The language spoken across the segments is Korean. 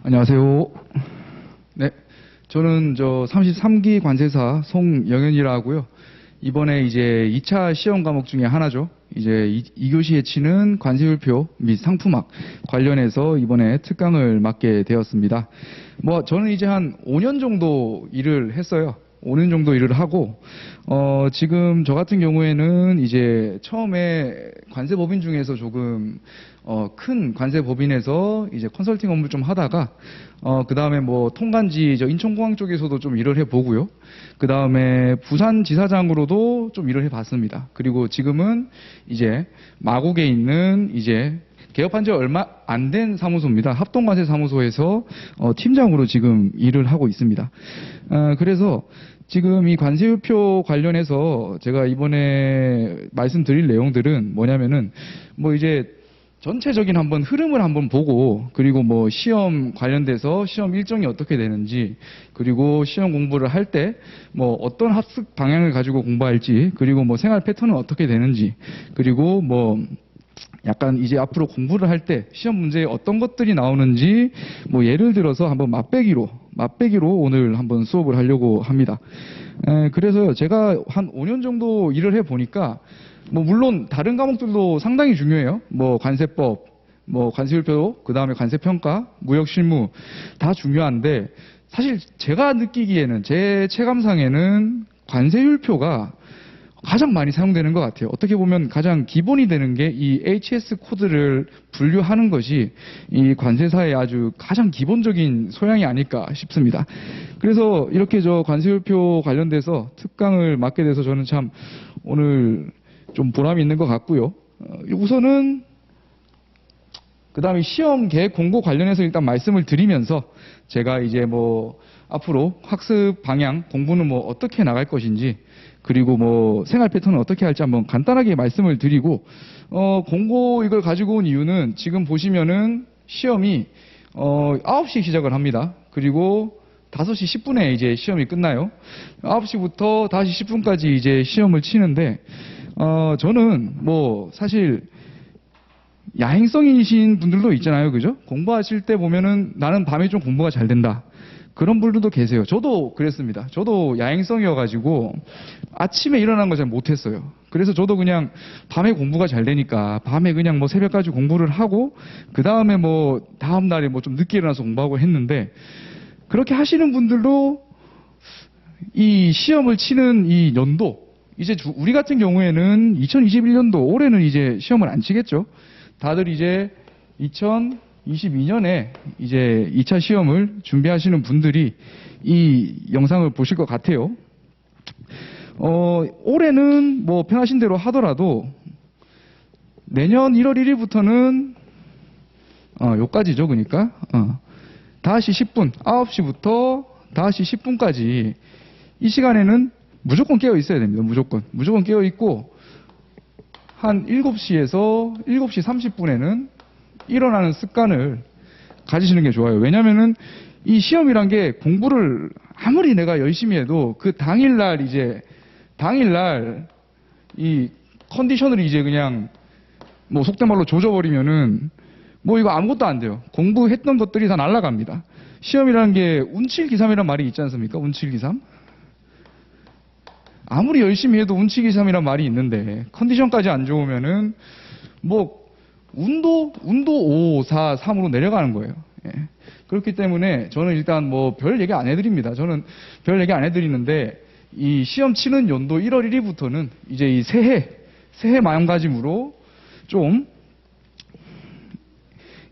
안녕하세요. 네, 저는 33기 관세사 송영현이라 하고요. 이번에 이제 2차 시험 과목 중에 하나죠. 이제 2교시에 치는 관세율표 및 상품학 관련해서 이번에 특강을 맡게 되었습니다. 저는 이제 한 5년 정도 일을 했어요. 5년 정도 일을 하고, 지금 저 같은 경우에는 이제 처음에 관세법인 중에서 조금, 큰 관세법인에서 이제 컨설팅 업무 좀 하다가, 그 다음에 통관지 인천공항 쪽에서도 좀 일을 해보고요. 그 다음에 부산지사장으로도 좀 일을 해봤습니다. 그리고 지금은 이제 마곡에 있는 이제 개업한 지 얼마 안 된 사무소입니다. 합동관세사무소에서 팀장으로 지금 일을 하고 있습니다. 그래서 지금 이 관세율표 관련해서 제가 이번에 말씀드릴 내용들은 뭐냐면은 이제 전체적인 한번 흐름을 한번 보고, 그리고 시험 관련돼서 시험 일정이 어떻게 되는지, 그리고 시험 공부를 할 때 어떤 학습 방향을 가지고 공부할지, 그리고 생활 패턴은 어떻게 되는지, 그리고 약간 이제 앞으로 공부를 할 때 시험 문제에 어떤 것들이 나오는지 예를 들어서 한번 맛배기로 오늘 한번 수업을 하려고 합니다. 그래서 제가 한 5년 정도 일을 해 보니까 물론 다른 과목들도 상당히 중요해요. 관세법, 관세율표, 그 다음에 관세평가, 무역실무 다 중요한데, 사실 제가 느끼기에는, 제 체감상에는 관세율표가 가장 많이 사용되는 것 같아요. 어떻게 보면 가장 기본이 되는 게 이 HS 코드를 분류하는 것이 이 관세사의 아주 가장 기본적인 소양이 아닐까 싶습니다. 그래서 이렇게 관세율표 관련돼서 특강을 맡게 돼서 저는 참 오늘 좀 보람이 있는 것 같고요. 우선은 그 다음에 시험 계획 공고 관련해서 일단 말씀을 드리면서 제가 이제 앞으로 학습 방향, 공부는 어떻게 나갈 것인지, 그리고 생활 패턴은 어떻게 할지 한번 간단하게 말씀을 드리고, 공고 이걸 가지고 온 이유는 지금 보시면은 시험이 9시에 시작을 합니다. 그리고 5시 10분에 이제 시험이 끝나요. 9시부터 5시 10분까지 이제 시험을 치는데, 저는 사실 야행성이신 분들도 있잖아요. 그죠? 공부하실 때 보면은 나는 밤에 좀 공부가 잘 된다. 그런 분들도 계세요. 저도 그랬습니다. 저도 야행성이어가지고 아침에 일어나는 거 잘 못했어요. 그래서 저도 그냥 밤에 공부가 잘 되니까 밤에 그냥 새벽까지 공부를 하고, 그 다음에 다음 날에 좀 늦게 일어나서 공부하고 했는데, 그렇게 하시는 분들도 이 시험을 치는 이 연도, 이제 우리 같은 경우에는 2021년도 올해는 이제 시험을 안 치겠죠. 다들 이제 2022년에 이제 2차 시험을 준비하시는 분들이 이 영상을 보실 것 같아요. 올해는 편하신 대로 하더라도 내년 1월 1일부터는 요까지죠. 그러니까 5시 10분, 9시부터 5시 10분까지 이 시간에는 무조건 깨어 있어야 됩니다. 무조건 깨어 있고, 한 7시에서 7시 30분에는 일어나는 습관을 가지시는 게 좋아요. 왜냐면은 이 시험이란 게 공부를 아무리 내가 열심히 해도 그 당일날 이 컨디션을 이제 그냥 속된 말로 조져버리면은 이거 아무것도 안 돼요. 공부했던 것들이 다 날아갑니다. 시험이라는 게 운칠기삼이란 말이 있지 않습니까? 운칠기삼? 아무리 열심히 해도 운치기삼이란 말이 있는데 컨디션까지 안 좋으면은 운도 5, 4, 3으로 내려가는 거예요. 예. 그렇기 때문에 저는 일단 별 얘기 안 해드립니다. 저는 별 얘기 안 해드리는데, 이 시험 치는 연도 1월 1일부터는 이제 이 새해 마음가짐으로 좀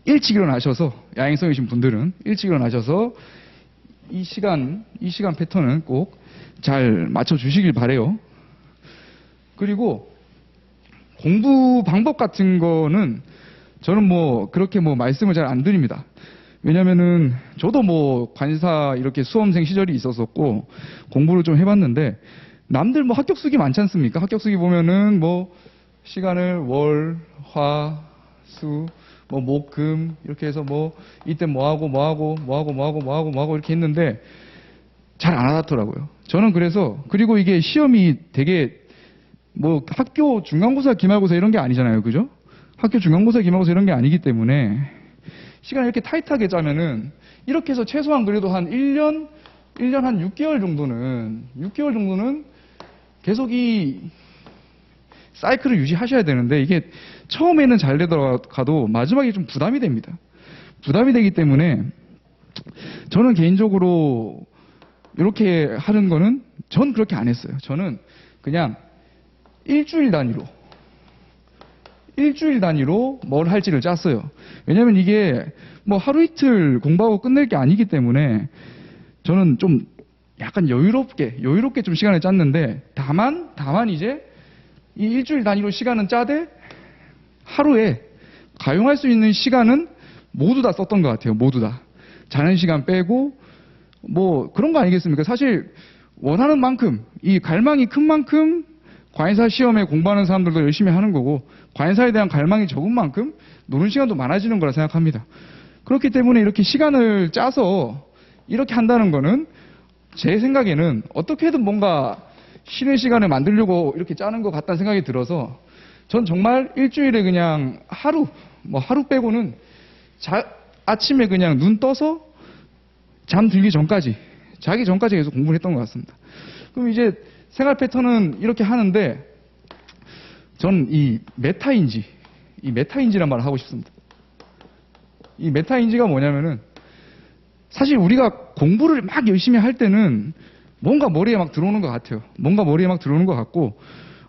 일찍 일어나셔서, 야행성이신 분들은 일찍 일어나셔서 이 시간 패턴은 꼭 잘 맞춰주시길 바래요. 그리고 공부 방법 같은 거는 저는 그렇게 말씀을 잘 안 드립니다. 왜냐면은 저도 관사 이렇게 수험생 시절이 있었었고 공부를 좀 해봤는데, 남들 합격 수기 많지 않습니까? 합격 수기 보면은 시간을 월, 화, 수, 목, 금 이렇게 해서 이때 뭐하고 이렇게 했는데 잘 안 하더라고요. 저는 그리고 이게 시험이 되게 학교 중간고사, 기말고사 이런 게 아니잖아요. 그죠? 학교 중간고사, 기말고사 이런 게 아니기 때문에 시간을 이렇게 타이트하게 짜면은 이렇게 해서 최소한 그래도 한 1년 한 6개월 정도는 계속 이 사이클을 유지하셔야 되는데, 이게 처음에는 잘 되다가도 마지막에 좀 부담이 됩니다. 부담이 되기 때문에 저는 개인적으로 이렇게 하는 거는 전 그렇게 안 했어요. 저는 그냥 일주일 단위로 뭘 할지를 짰어요. 왜냐면 이게 뭐 하루 이틀 공부하고 끝낼 게 아니기 때문에 저는 좀 약간 여유롭게 좀 시간을 짰는데, 다만 이제 이 일주일 단위로 시간은 짜되 하루에 가용할 수 있는 시간은 모두 다 썼던 것 같아요. 모두 다. 자는 시간 빼고 뭐 그런 거 아니겠습니까? 사실 원하는 만큼, 이 갈망이 큰 만큼 관해사 시험에 공부하는 사람들도 열심히 하는 거고, 관해사에 대한 갈망이 적은 만큼 노는 시간도 많아지는 거라 생각합니다. 그렇기 때문에 이렇게 시간을 짜서 이렇게 한다는 거는 제 생각에는 어떻게든 뭔가 쉬는 시간을 만들려고 이렇게 짜는 것 같다는 생각이 들어서, 전 정말 일주일에 그냥 하루 빼고는 아침에 그냥 눈 떠서 잠들기 전까지, 자기 전까지 계속 공부를 했던 것 같습니다. 그럼 이제 생활 패턴은 이렇게 하는데, 전 이 메타인지란 말을 하고 싶습니다. 이 메타인지가 뭐냐면은, 사실 우리가 공부를 막 열심히 할 때는 뭔가 머리에 막 들어오는 것 같아요. 뭔가 머리에 막 들어오는 것 같고,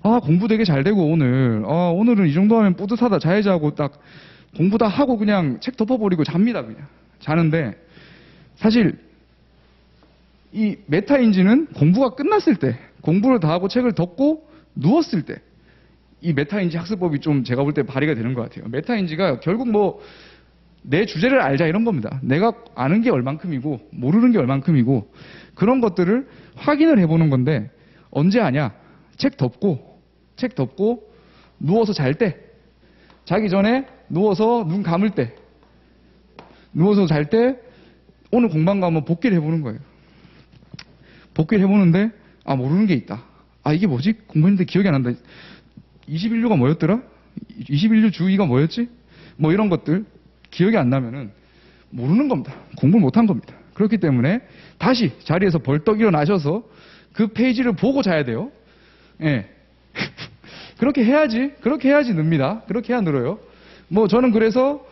아, 공부 되게 잘 되고 오늘은 이 정도 하면 뿌듯하다, 자야지 하고 딱 공부 다 하고 그냥 책 덮어버리고 잡니다. 그냥 자는데, 사실 이 메타인지는 공부가 끝났을 때, 공부를 다 하고 책을 덮고 누웠을 때, 이 메타인지 학습법이 좀 제가 볼 때 발휘가 되는 것 같아요. 메타인지가 결국 뭐 내 주제를 알자 이런 겁니다. 내가 아는 게 얼만큼이고 모르는 게 얼만큼이고, 그런 것들을 확인을 해보는 건데, 언제 하냐? 책 덮고 누워서 잘 때, 자기 전에 누워서 눈 감을 때, 누워서 잘 때 오늘 공부한 거 한번 복기를 해보는 거예요. 복기를 해보는데, 아, 모르는 게 있다. 아, 이게 뭐지? 공부했는데 기억이 안 난다. 21류가 뭐였더라? 21류 주 2가 뭐였지? 뭐 이런 것들 기억이 안 나면은 모르는 겁니다. 공부를 못한 겁니다. 그렇기 때문에 다시 자리에서 벌떡 일어나셔서 그 페이지를 보고 자야 돼요. 예. 그렇게 해야지 늡니다. 그렇게 해야 늘어요. 뭐 저는 그래서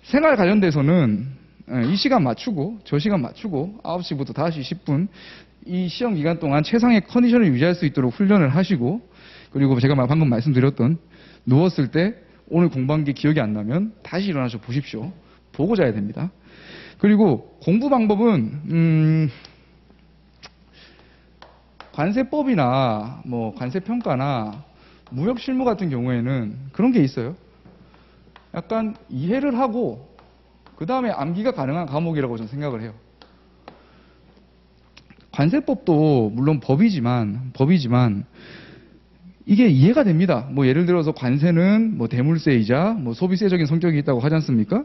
생활 관련돼서는 이 시간 맞추고 저 시간 맞추고 9시부터 5시 10분 이 시험 기간 동안 최상의 컨디션을 유지할 수 있도록 훈련을 하시고, 그리고 제가 방금 말씀드렸던 누웠을 때 오늘 공부한 게 기억이 안 나면 다시 일어나서 보십시오. 보고 자야 됩니다. 그리고 공부 방법은 관세법이나 뭐 관세평가나 무역실무 같은 경우에는 그런 게 있어요. 약간 이해를 하고 그 다음에 암기가 가능한 과목이라고 저는 생각을 해요. 관세법도 물론 법이지만 이게 이해가 됩니다. 뭐 예를 들어서 관세는 뭐 대물세이자 뭐 소비세적인 성격이 있다고 하지 않습니까?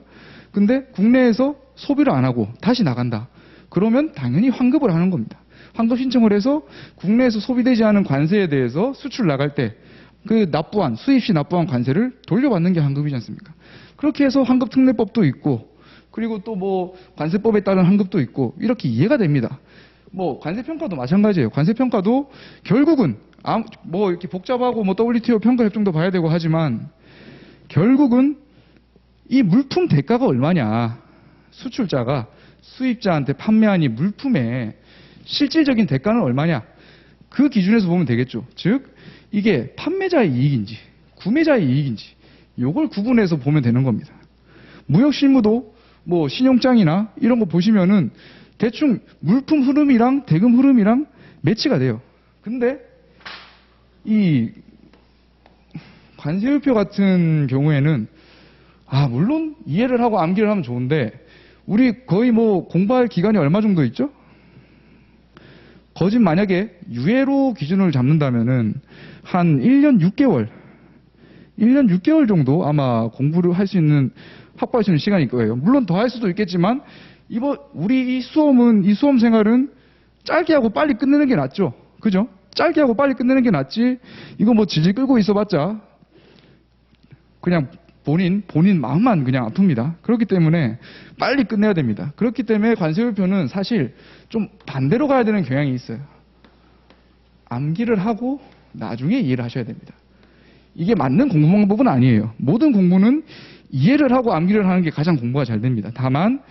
근데 국내에서 소비를 안 하고 다시 나간다. 그러면 당연히 환급을 하는 겁니다. 환급 신청을 해서 국내에서 소비되지 않은 관세에 대해서 수출 나갈 때 그 수입시 납부한 관세를 돌려받는 게 환급이지 않습니까? 그렇게 해서 환급특례법도 있고, 그리고 또 뭐 관세법에 따른 환급도 있고, 이렇게 이해가 됩니다. 뭐 관세평가도 마찬가지예요. 관세평가도 결국은 뭐 이렇게 복잡하고 뭐 WTO 평가 협정도 봐야 되고 하지만, 결국은 이 물품 대가가 얼마냐, 수출자가 수입자한테 판매한 이 물품의 실질적인 대가는 얼마냐, 그 기준에서 보면 되겠죠. 즉 이게 판매자의 이익인지 구매자의 이익인지 요걸 구분해서 보면 되는 겁니다. 무역실무도 뭐 신용장이나 이런 거 보시면은 대충 물품 흐름이랑 대금 흐름이랑 매치가 돼요. 근데 이 관세율표 같은 경우에는 물론 이해를 하고 암기를 하면 좋은데, 우리 거의 뭐 공부할 기간이 얼마 정도 있죠? 거진 만약에 유예로 기준을 잡는다면은 한 1년 6개월 정도 아마 공부를 할 수 있는, 확보할 수 있는 시간일 거예요. 물론 더 할 수도 있겠지만, 우리 이 수험 생활은 짧게 하고 빨리 끝내는 게 낫죠. 그죠? 짧게 하고 빨리 끝내는 게 낫지, 이거 뭐 질질 끌고 있어봤자 그냥 본인 마음만 그냥 아픕니다. 그렇기 때문에 빨리 끝내야 됩니다. 그렇기 때문에 관세음표는 사실 좀 반대로 가야 되는 경향이 있어요. 암기를 하고 나중에 이해를 하셔야 됩니다. 이게 맞는 공부 방법은 아니에요. 모든 공부는 이해를 하고 암기를 하는 게 가장 공부가 잘 됩니다. 다만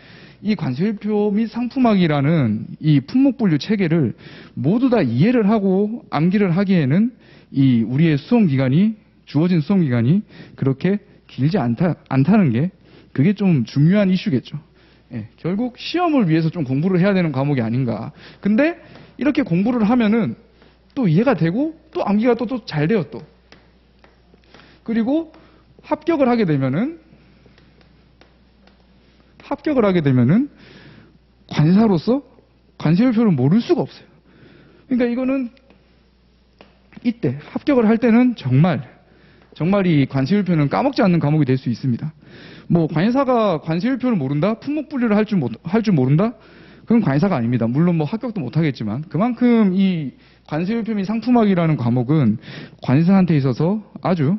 이 관세음표 및 상품학이라는 이 품목분류 체계를 모두 다 이해를 하고 암기를 하기에는 이 우리의 주어진 수험 기간이 그렇게 길지 않다는 게 그게 좀 중요한 이슈겠죠. 예, 결국 시험을 위해서 좀 공부를 해야 되는 과목이 아닌가. 근데 이렇게 공부를 하면은 또 이해가 되고 또 암기가 또 잘 돼요 또. 그리고 합격을 하게 되면은 관세사로서 관세음표를 모를 수가 없어요. 그러니까 이거는 이때 합격을 할 때는 정말 이 관세음표는 까먹지 않는 과목이 될 수 있습니다. 뭐 관세사가 관세음표를 모른다, 품목 분류를 할 줄 모른다, 그건 관세사가 아닙니다. 물론 뭐 합격도 못 하겠지만 그만큼 이 관세음표 및 상품학이라는 과목은 관세사한테 있어서 아주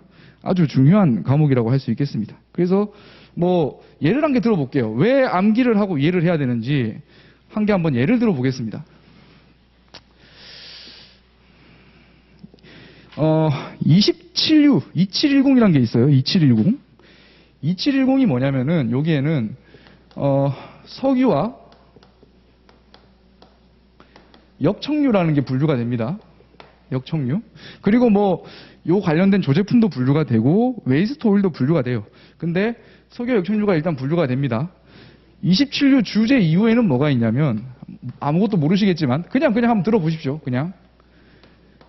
중요한 과목이라고 할 수 있겠습니다. 그래서 뭐 예를 한 개 들어볼게요. 왜 암기를 하고 이해를 해야 되는지 한 개 한번 예를 들어 보겠습니다. 2710이라는 게 있어요. 2710. 2710이 뭐냐면은 여기에는 석유와 역청유라는 게 분류가 됩니다. 역청유. 그리고 뭐 요 관련된 조제품도 분류가 되고 웨이스트 오일도 분류가 돼요. 근데 석유 역청유가 일단 분류가 됩니다. 27류 주제 이후에는 뭐가 있냐면 아무것도 모르시겠지만 그냥 한번 들어보십시오. 그냥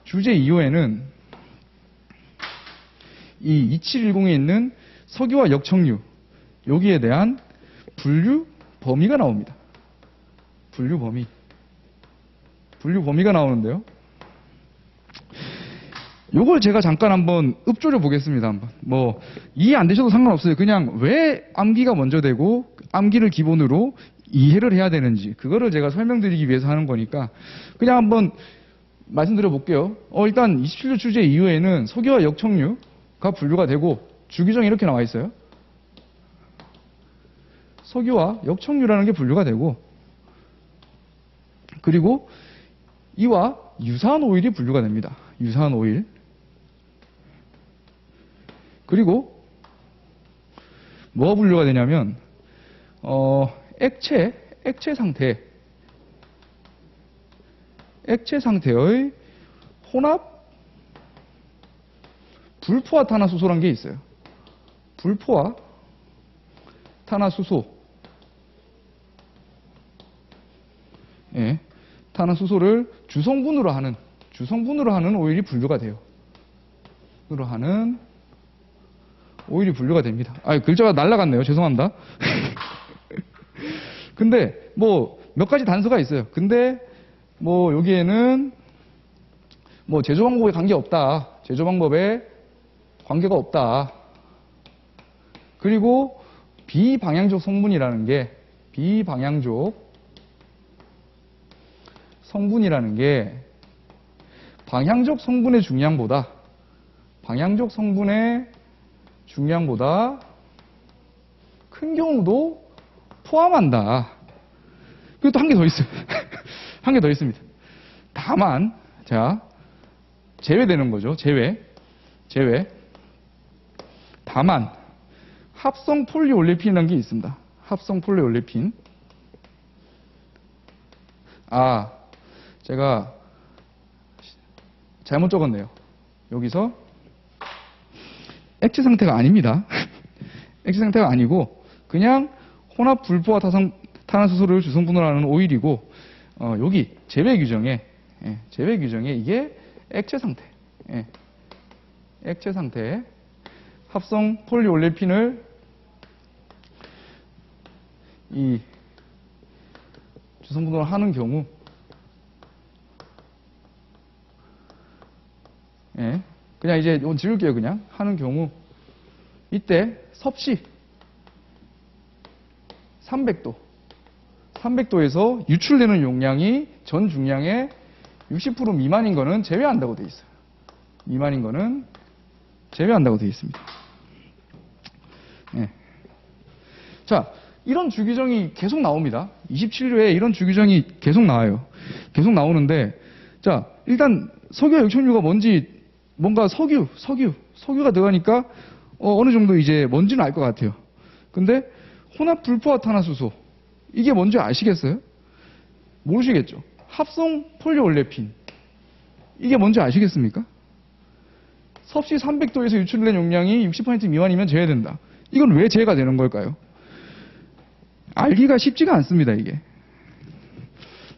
주제 이후에는 이 2710에 있는 석유와 역청유 여기에 대한 분류 범위가 나옵니다. 분류 범위가 나오는데요. 요걸 제가 잠깐 한번 읊조려 보겠습니다. 한번. 뭐 이해 안 되셔도 상관없어요. 그냥 왜 암기가 먼저 되고 암기를 기본으로 이해를 해야 되는지 그거를 제가 설명드리기 위해서 하는 거니까 그냥 한번 말씀드려 볼게요. 일단 27류 주제 이후에는 석유와 역청유가 분류가 되고 주규정이 이렇게 나와 있어요. 석유와 역청유라는 게 분류가 되고 그리고 이와 유사한 오일이 분류가 됩니다. 유사한 오일. 그리고 뭐가 분류가 되냐면 액체 상태의 혼합 불포화 탄화수소라는 게 있어요. 불포화 탄화수소. 예. 탄화수소를 주성분으로 하는 오일이 분류가 돼요. 오일이 분류가 됩니다. 글자가 날라갔네요. 죄송합니다. 근데 뭐 몇 가지 단서가 있어요. 근데 뭐 여기에는 뭐 제조 방법에 관계가 없다. 그리고 비방향적 성분이라는 게 방향적 성분의 중량보다 큰 경우도 포함한다. 그리고 또 한 개 더 있어요. 한 개 더 있습니다. 다만, 자, 제외되는 거죠. 제외. 다만, 합성 폴리올레핀이라는 게 있습니다. 합성 폴리올레핀. 제가 잘못 적었네요. 여기서 액체 상태가 아닙니다. 액체 상태가 아니고 그냥 혼합 불포화 탄화수소를 주성분으로 하는 오일이고 여기 제외 규정에 이게 액체 상태. 액체 상태 합성 폴리올레핀을 이 주성분으로 하는 경우 그냥 이제 이건 지울게요. 그냥 하는 경우 이때 섭씨 300도에서 유출되는 용량이 전 중량의 60% 미만인 거는 제외한다고 되어 있어요. 미만인 거는 제외한다고 되어 있습니다. 자, 이런 주규정이 계속 나옵니다. 27조에 이런 주규정이 계속 나와요. 계속 나오는데, 자, 일단 석유와 역청유가 뭔지, 뭔가 석유가 들어가니까 어느 정도 이제 뭔지는 알 것 같아요. 근데 혼합 불포화탄화수소, 이게 뭔지 아시겠어요? 모르시겠죠? 합성 폴리올레핀, 이게 뭔지 아시겠습니까? 섭씨 300도에서 유출된 용량이 60% 미만이면 제외된다. 이건 왜 제외가 되는 걸까요? 알기가 쉽지가 않습니다, 이게.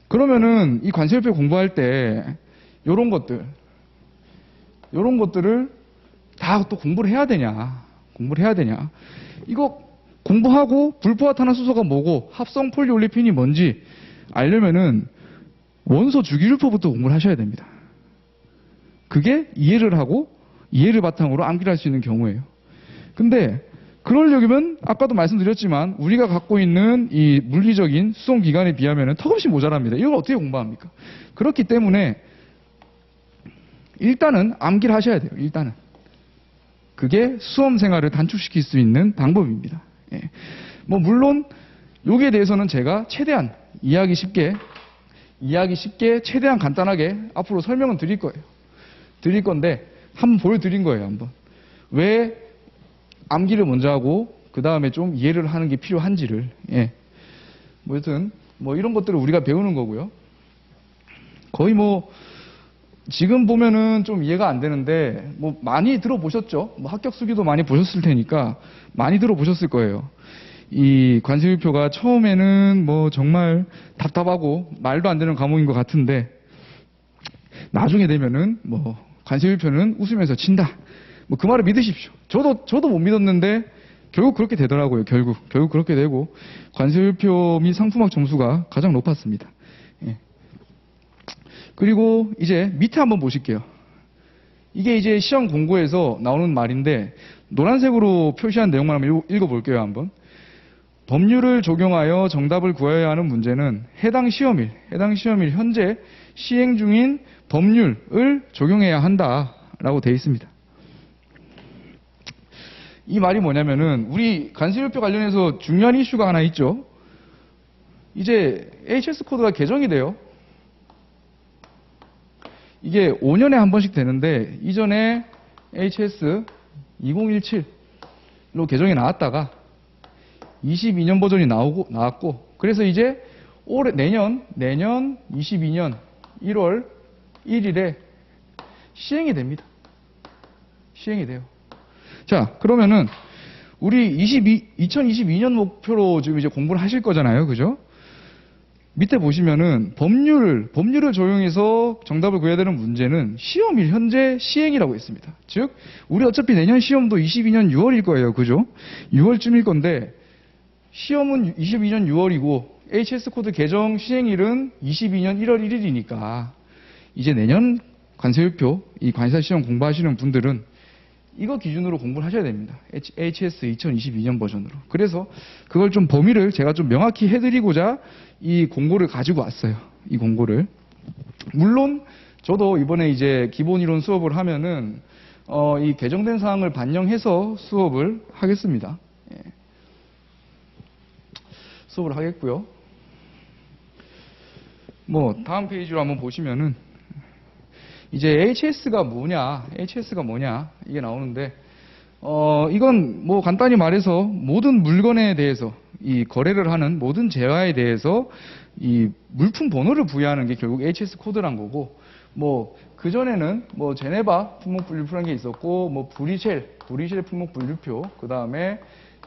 그러면은 이 관세율표 공부할 때 요런 것들을 다 또 공부를 해야 되냐? 이거 공부하고 불포화탄화수소가 뭐고 합성 폴리올레핀이 뭔지 알려면은 원소 주기율표부터 공부를 하셔야 됩니다. 그게 이해를 하고 이해를 바탕으로 암기를 할 수 있는 경우예요. 근데 그러려면 아까도 말씀드렸지만 우리가 갖고 있는 이 물리적인 수송 기간에 비하면 턱없이 모자랍니다. 이걸 어떻게 공부합니까? 그렇기 때문에 일단은 암기를 하셔야 돼요. 일단은. 그게 수험 생활을 단축시킬 수 있는 방법입니다. 예. 뭐 물론 여기에 대해서는 제가 최대한 이해하기 쉽게 최대한 간단하게 앞으로 설명은 드릴 건데 한번 보여드린 거예요. 한번. 왜 암기를 먼저 하고 그 다음에 좀 이해를 하는 게 필요한지를. 예. 뭐 여튼 뭐 이런 것들을 우리가 배우는 거고요. 거의 뭐 지금 보면은 좀 이해가 안 되는데 뭐 많이 들어보셨죠? 뭐 합격 수기도 많이 보셨을 테니까 많이 들어보셨을 거예요. 이 관세율표가 처음에는 뭐 정말 답답하고 말도 안 되는 과목인 것 같은데 나중에 되면은 뭐 관세율표는 웃으면서 친다. 뭐 그 말을 믿으십시오. 저도 못 믿었는데 결국 그렇게 되더라고요. 결국 그렇게 되고 관세율표 및 상품학 점수가 가장 높았습니다. 예. 그리고 이제 밑에 한번 보실게요. 이게 이제 시험 공고에서 나오는 말인데 노란색으로 표시한 내용만 한번 읽어볼게요. 한번. 법률을 적용하여 정답을 구해야 하는 문제는 해당 시험일 현재 시행 중인 법률을 적용해야 한다라고 되어 있습니다. 이 말이 뭐냐면은 우리 관세율표 관련해서 중요한 이슈가 하나 있죠. 이제 HS 코드가 개정이 돼요. 이게 5년에 한 번씩 되는데 이전에 HS 2017로 개정이 나왔다가 22년 버전이 나왔고 그래서 이제 내년 22년 1월 1일에 시행이 됩니다. 시행이 돼요. 자, 그러면은 우리 2022년 목표로 지금 이제 공부를 하실 거잖아요. 그죠? 밑에 보시면은 법률을 적용해서 정답을 구해야 되는 문제는 시험일 현재 시행이라고 했습니다. 즉, 우리 어차피 내년 시험도 22년 6월일 거예요. 그죠? 6월쯤일 건데 시험은 22년 6월이고 HS 코드 개정 시행일은 22년 1월 1일이니까 이제 내년 관세율표 이 관세사 시험 공부하시는 분들은 이거 기준으로 공부를 하셔야 됩니다. HS 2022년 버전으로. 그래서 그걸 좀 범위를 제가 좀 명확히 해드리고자 이 공고를 가지고 왔어요. 이 공고를. 물론 저도 이번에 이제 기본 이론 수업을 하면은 이 개정된 사항을 반영해서 수업을 하겠습니다. 예. 수업을 하겠고요. 뭐 다음 페이지로 한번 보시면은 이제 HS가 뭐냐 이게 나오는데 이건 뭐 간단히 말해서 모든 물건에 대해서 이 거래를 하는 모든 재화에 대해서 이 물품 번호를 부여하는 게 결국 HS 코드란 거고 뭐 그전에는 뭐 제네바 품목 분류표라는 게 있었고 뭐 브리셀 품목 분류표 그다음에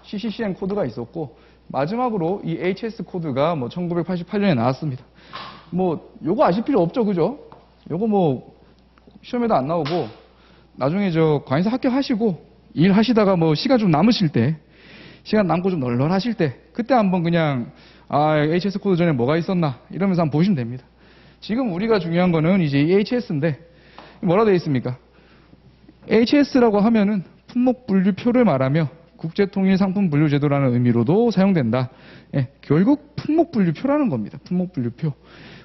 CCCN 코드가 있었고 마지막으로 이 HS 코드가 뭐 1988년에 나왔습니다. 뭐 요거 아실 필요 없죠. 그죠? 요거 뭐 시험에도 안 나오고 나중에 저 관세사 합격하시고 일하시다가 뭐 시간 좀 남으실 때 시간 남고 좀 널널하실 때 그때 한번 그냥 HS 코드 전에 뭐가 있었나 이러면서 한번 보시면 됩니다. 지금 우리가 중요한 거는 이제 이 HS인데 뭐라 되어 있습니까? HS라고 하면은 품목 분류표를 말하며 국제통일 상품 분류 제도라는 의미로도 사용된다. 예, 결국 품목 분류표라는 겁니다. 품목 분류표.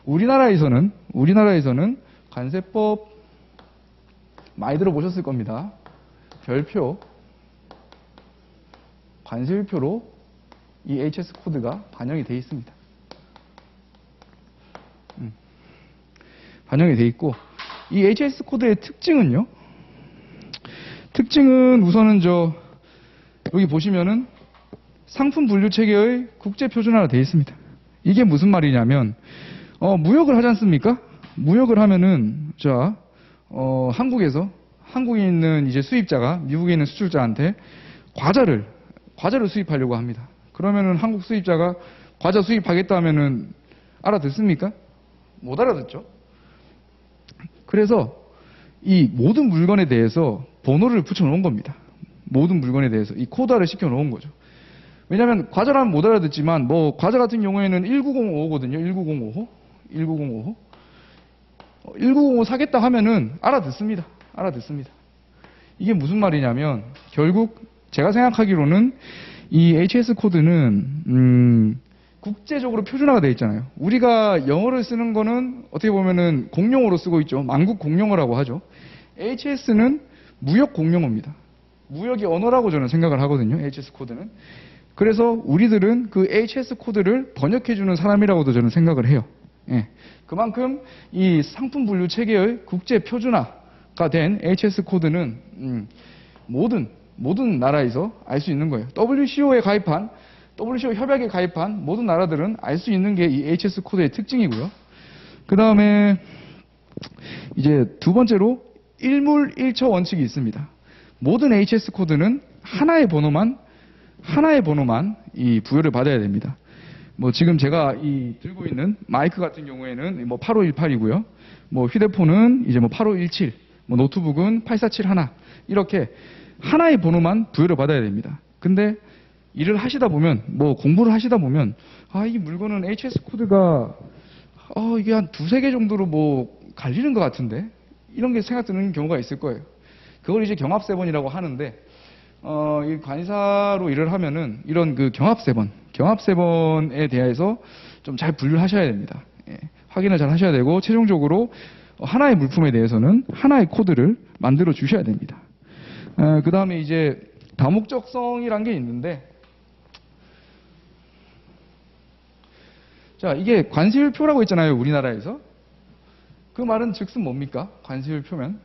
우리나라에서는 관세법 많이 들어보셨을 겁니다. 별표, 관세율표로 이 HS 코드가 반영이 되어 있습니다. 반영이 되어 있고, 이 HS 코드의 특징은요. 특징은 우선은 여기 보시면은 상품 분류 체계의 국제 표준화가 되어 있습니다. 이게 무슨 말이냐면, 무역을 하지 않습니까? 무역을 하면은, 한국에 있는 이제 수입자가 미국에 있는 수출자한테 과자를 수입하려고 합니다. 그러면은 한국 수입자가 과자 수입하겠다 하면은 알아듣습니까? 못 알아듣죠. 그래서 이 모든 물건에 대해서 번호를 붙여 놓은 겁니다. 모든 물건에 대해서 이 코드화를 시켜 놓은 거죠. 왜냐하면 과자라면 못 알아듣지만 뭐 과자 같은 경우에는 19055거든요. 1905 사겠다 하면은 알아듣습니다. 이게 무슨 말이냐면 결국 제가 생각하기로는 이 HS 코드는 국제적으로 표준화가 되어 있잖아요. 우리가 영어를 쓰는 거는 어떻게 보면은 공용어로 쓰고 있죠. 만국 공용어라고 하죠. HS는 무역 공용어입니다. 무역의 언어라고 저는 생각을 하거든요. HS 코드는. 그래서 우리들은 그 HS 코드를 번역해주는 사람이라고도 저는 생각을 해요. 예. 그만큼 이 상품 분류 체계의 국제 표준화가 된 HS 코드는 모든 나라에서 알 수 있는 거예요. WCO 협약에 가입한 모든 나라들은 알 수 있는 게 이 HS 코드의 특징이고요. 그 다음에 이제 두 번째로 일물일처 원칙이 있습니다. 모든 HS 코드는 하나의 번호만 이 부여를 받아야 됩니다. 뭐 지금 제가 들고 있는 마이크 같은 경우에는 뭐 8518이고요. 뭐 휴대폰은 이제 뭐 8517, 뭐 노트북은 8471 이렇게 하나의 번호만 부여를 받아야 됩니다. 근데 일을 하시다 보면 뭐 공부를 하시다 보면 이 물건은 HS 코드가 이게 한 두세 개 정도로 뭐 갈리는 것 같은데 이런 게 생각 드는 경우가 있을 거예요. 그걸 이제 경합세번이라고 하는데 이 관사로 일을 하면은 이런 그 경합세번에 대해서 좀 잘 분류를 하셔야 됩니다. 예, 확인을 잘 하셔야 되고 최종적으로 하나의 물품에 대해서는 하나의 코드를 만들어 주셔야 됩니다. 그 다음에 이제 다목적성이란 게 있는데 자, 이게 관세율표라고 있잖아요, 우리나라에서. 그 말은 즉슨 뭡니까? 관세율표면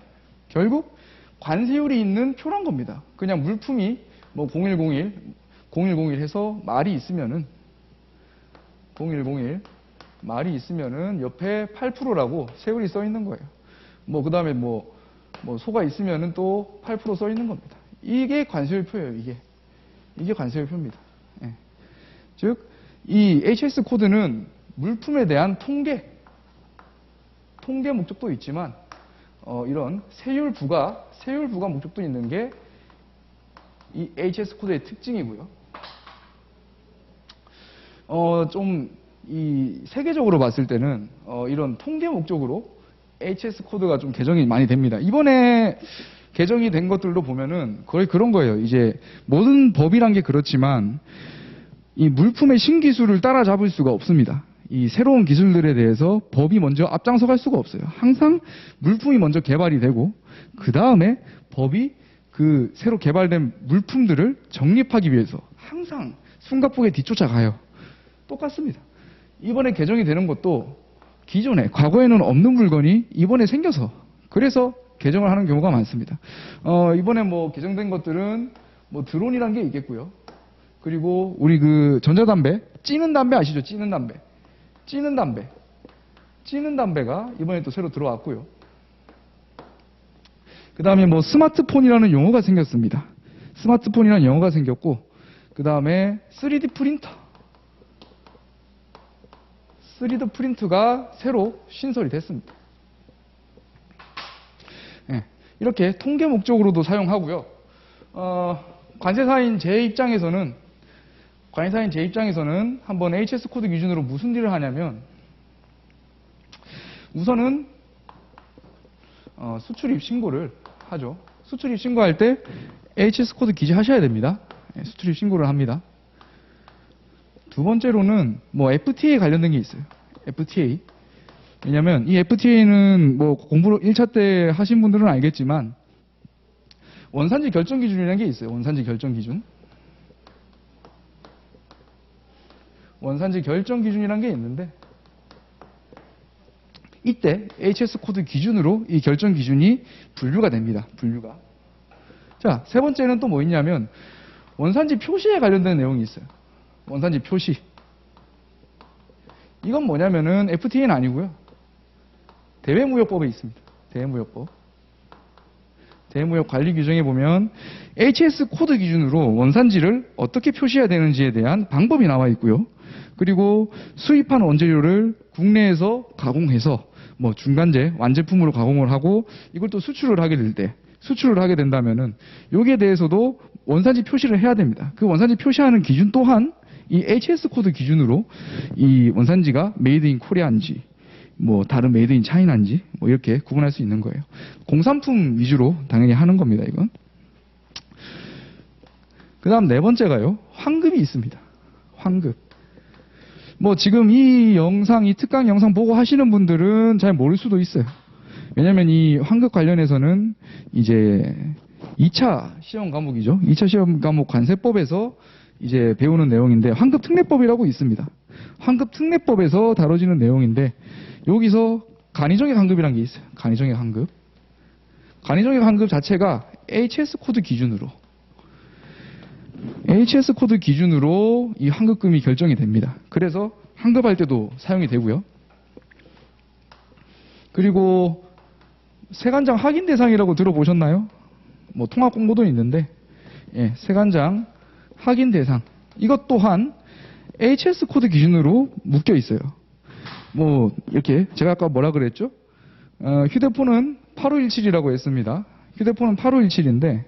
결국 관세율이 있는 표란 겁니다. 그냥 물품이 뭐 0101 해서 말이 있으면은 0101 말이 있으면은 옆에 8%라고 세율이 써 있는 거예요. 뭐 그다음에 뭐 소가 있으면은 또 8% 써 있는 겁니다. 이게 관세율표예요. 이게 관세율표입니다. 예. 즉 이 HS 코드는 물품에 대한 통계 목적도 있지만 이런 세율 부과 목적도 있는 게 이 HS 코드의 특징이고요. 좀 이 세계적으로 봤을 때는 이런 통계 목적으로 HS 코드가 좀 개정이 많이 됩니다. 이번에 개정이 된 것들도 보면은 거의 그런 거예요. 이제 모든 법이란 게 그렇지만 이 물품의 신기술을 따라잡을 수가 없습니다. 이 새로운 기술들에 대해서 법이 먼저 앞장서 갈 수가 없어요. 항상 물품이 먼저 개발이 되고 그 다음에 법이 그 새로 개발된 물품들을 정립하기 위해서 항상 숨가쁘게 뒤쫓아가요. 똑같습니다. 이번에 개정이 되는 것도 과거에는 없는 물건이 이번에 생겨서 그래서 개정을 하는 경우가 많습니다. 이번에 뭐 개정된 것들은 뭐 드론이란 게 있겠고요. 그리고 우리 그 전자담배, 찌는 담배 아시죠? 찌는 담배가 이번에 또 새로 들어왔고요. 그 다음에 뭐 스마트폰이라는 용어가 생겼습니다. 스마트폰이라는 용어가 생겼고, 그 다음에 3D 프린트가 새로 신설이 됐습니다. 네, 이렇게 통계 목적으로도 사용하고요. 관세사인 제 입장에서는 한번 HS 코드 기준으로 무슨 일을 하냐면 우선은 수출입 신고를 하죠. 수출입 신고할 때 HS 코드 기재하셔야 됩니다. 네, 수출입 신고를 합니다. 두 번째로는 뭐 FTA 관련된 게 있어요. FTA. 왜냐면 이 FTA는 뭐 공부를 1차 때 하신 분들은 알겠지만 원산지 결정 기준이라는 게 있어요. 원산지 결정 기준. 원산지 결정 기준이라는 게 있는데 이때 HS 코드 기준으로 이 결정 기준이 분류가 됩니다. 분류가. 자, 세 번째는 또 뭐 있냐면 원산지 표시에 관련된 내용이 있어요. 원산지 표시. 이건 뭐냐면은 FTA는 아니고요. 대외무역법에 있습니다. 대외무역법. 대외무역 관리 규정에 보면 HS 코드 기준으로 원산지를 어떻게 표시해야 되는지에 대한 방법이 나와 있고요. 그리고 수입한 원재료를 국내에서 가공해서 뭐 중간재, 완제품으로 가공을 하고 이걸 또 수출을 하게 된다면은 여기에 대해서도 원산지 표시를 해야 됩니다. 그 원산지 표시하는 기준 또한 이 HS 코드 기준으로 이 원산지가 메이드 인 코리아인지 뭐 다른 메이드 인 차이나인지 뭐 이렇게 구분할 수 있는 거예요. 공산품 위주로 당연히 하는 겁니다, 이건. 그다음 네 번째가요. 환급이 있습니다. 환급. 뭐 지금 이 영상, 이 특강 영상 보고 하시는 분들은 잘 모를 수도 있어요. 왜냐면 이 환급 관련해서는 이제 2차 시험 과목이죠. 2차 시험 과목 관세법에서 이제 배우는 내용인데 환급 특례법이라고 있습니다. 환급 특례법에서 다뤄지는 내용인데 여기서 간이정액 환급이라는 게 있어요. 간이정액 환급. 간이정액 환급 자체가 HS 코드 기준으로 이 환급금이 결정이 됩니다. 그래서 환급할 때도 사용이 되고요. 그리고 세관장 확인 대상이라고 들어보셨나요? 뭐 통합 공고도 있는데 세관장 확인 대상 이것 또한 HS 코드 기준으로 묶여 있어요. 뭐 이렇게 제가 아까 뭐라 그랬죠? 휴대폰은 8517이라고 했습니다. 휴대폰은 8517인데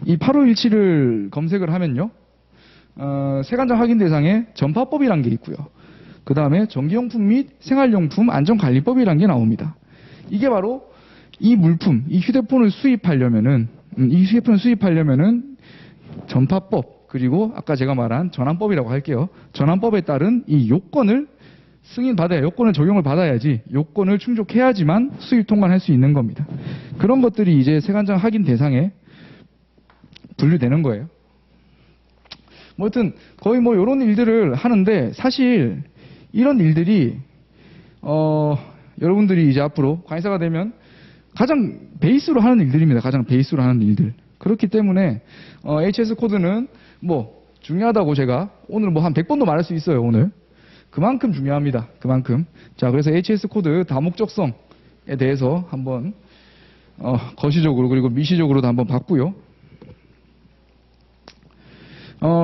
이 8517을 검색을 하면요. 세관장 확인 대상에 전파법이란 게 있고요. 그 다음에 전기용품 및 생활용품 안전관리법이란 게 나옵니다. 이게 바로 이 물품, 이 휴대폰을 수입하려면은 전파법 그리고 아까 제가 말한 전환법이라고 할게요. 전환법에 따른 이 요건을 요건을 적용을 받아야지 요건을 충족해야지만 수입 통관할 수 있는 겁니다. 그런 것들이 이제 세관장 확인 대상에 분류되는 거예요. 뭐 하여튼 거의 뭐 이런 일들을 하는데 사실 이런 일들이 여러분들이 이제 앞으로 관리사가 되면 가장 베이스로 하는 일들입니다. 가장 베이스로 하는 일들. 그렇기 때문에 HS 코드는 뭐 중요하다고 제가 오늘 뭐 한 100번도 말할 수 있어요. 오늘. 그만큼 중요합니다. 그만큼. 자, 그래서 HS 코드 다목적성에 대해서 한번 거시적으로 그리고 미시적으로도 한번 봤고요.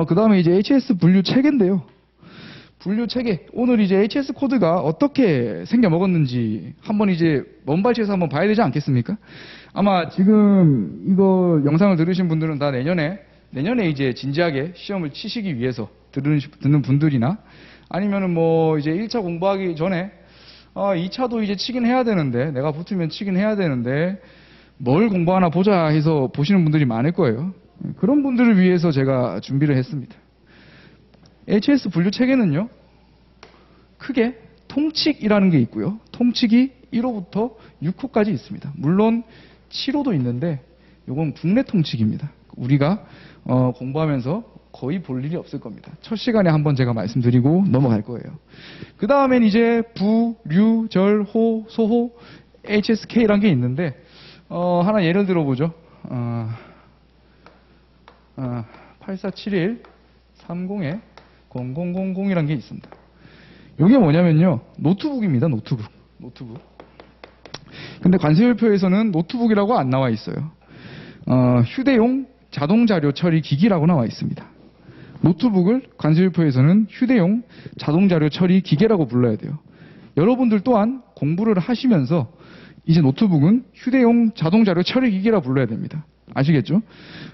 그 다음에 이제 HS 분류 체계인데요. 분류 체계. 오늘 이제 HS 코드가 어떻게 생겨 먹었는지 한번 이제 먼발치에서 한번 봐야 되지 않겠습니까? 아마 지금 이거 영상을 들으신 분들은 다 내년에 이제 진지하게 시험을 치시기 위해서 듣는 분들이나 아니면은 뭐 이제 1차 공부하기 전에 2차도 이제 치긴 해야 되는데 내가 붙으면 치긴 해야 되는데 뭘 공부하나 보자 해서 보시는 분들이 많을 거예요. 그런 분들을 위해서 제가 준비를 했습니다. HS 분류 체계는요. 크게 통칙이라는 게 있고요. 통칙이 1호부터 6호까지 있습니다. 물론 7호도 있는데 이건 국내 통칙입니다. 우리가 공부하면서 거의 볼 일이 없을 겁니다. 첫 시간에 한번 제가 말씀드리고 넘어갈 거예요. 그 다음엔 이제 부, 류, 절, 호, 소호, HSK라는 게 있는데 하나 예를 들어보죠. 8471 30에 0000이라는 게 있습니다. 이게 뭐냐면요. 노트북입니다. 노트북. 근데 관세율표에서는 노트북이라고 안 나와 있어요. 휴대용 자동자료 처리 기기라고 나와 있습니다. 노트북을 관세율표에서는 휴대용 자동자료 처리 기계라고 불러야 돼요. 여러분들 또한 공부를 하시면서 이제 노트북은 휴대용 자동자료 처리 기계라 불러야 됩니다. 아시겠죠?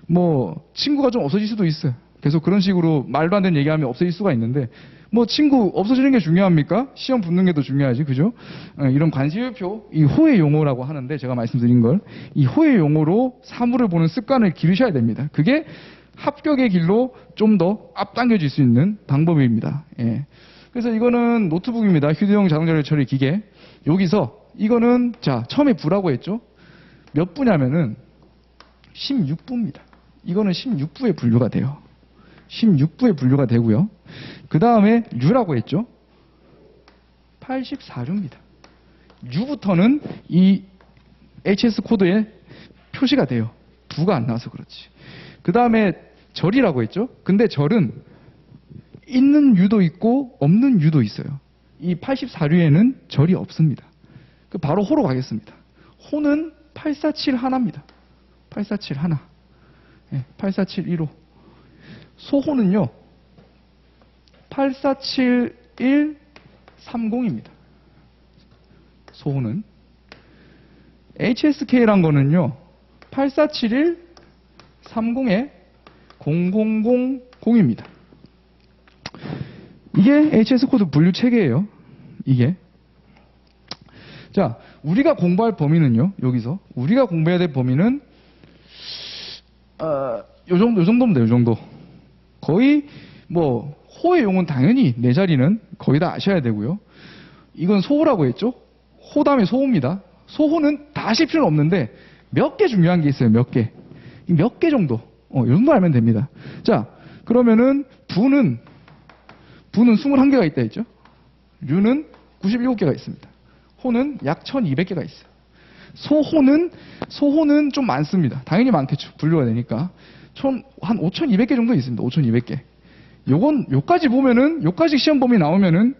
뭐 친구가 좀 없어질 수도 있어요. 계속 그런 식으로 말도 안 되는 얘기하면 없어질 수가 있는데 뭐 친구 없어지는 게 중요합니까? 시험 붙는 게 더 중요하지, 그죠? 이런 관세율표, 이 호의 용어라고 하는데 제가 말씀드린 걸 이 호의 용어로 사물을 보는 습관을 기르셔야 됩니다. 그게 합격의 길로 좀 더 앞당겨질 수 있는 방법입니다. 예. 그래서 이거는 노트북입니다. 휴대용 자동자료 처리 기계. 여기서 이거는 자 처음에 부라고 했죠? 몇 부냐면은 16부입니다. 이거는 16부에 분류가 돼요. 16부에 분류가 되고요. 그 다음에 U라고 했죠. 84류입니다. U부터는 이 HS 코드에 표시가 돼요. 2가 안 나와서 그렇지. 그 다음에 절이라고 했죠. 근데 절은 있는 U도 있고 없는 U도 있어요. 이 84류에는 절이 없습니다. 바로 호로 가겠습니다. 호는 847 하나입니다. 847 하나. 8471호. 소호는요. 847130입니다. 소호는. HSK란 거는요. 847130에 0000입니다. 이게 HS 코드 분류 체계예요. 이게. 자, 우리가 공부할 범위는요. 여기서 우리가 공부해야 될 범위는 요 정도면 돼요. 요 정도. 거의 뭐 호의 용은 당연히 네 자리는 거의 다 아셔야 되고요. 이건 소호라고 했죠. 호 다음에 소호입니다. 소호는 다 아실 필요는 없는데 몇 개 중요한 게 있어요. 몇 개. 몇 개 정도. 이 정도 알면 됩니다. 자, 그러면은 부는 21개가 있다 했죠. 류는 97개가 있습니다. 호는 약 1200개가 있어요. 소호는 좀 많습니다. 당연히 많겠죠. 분류가 되니까. 한 5200개 정도 있습니다. 5200개. 요까지 보면은, 요까지 시험 범위 나오면은,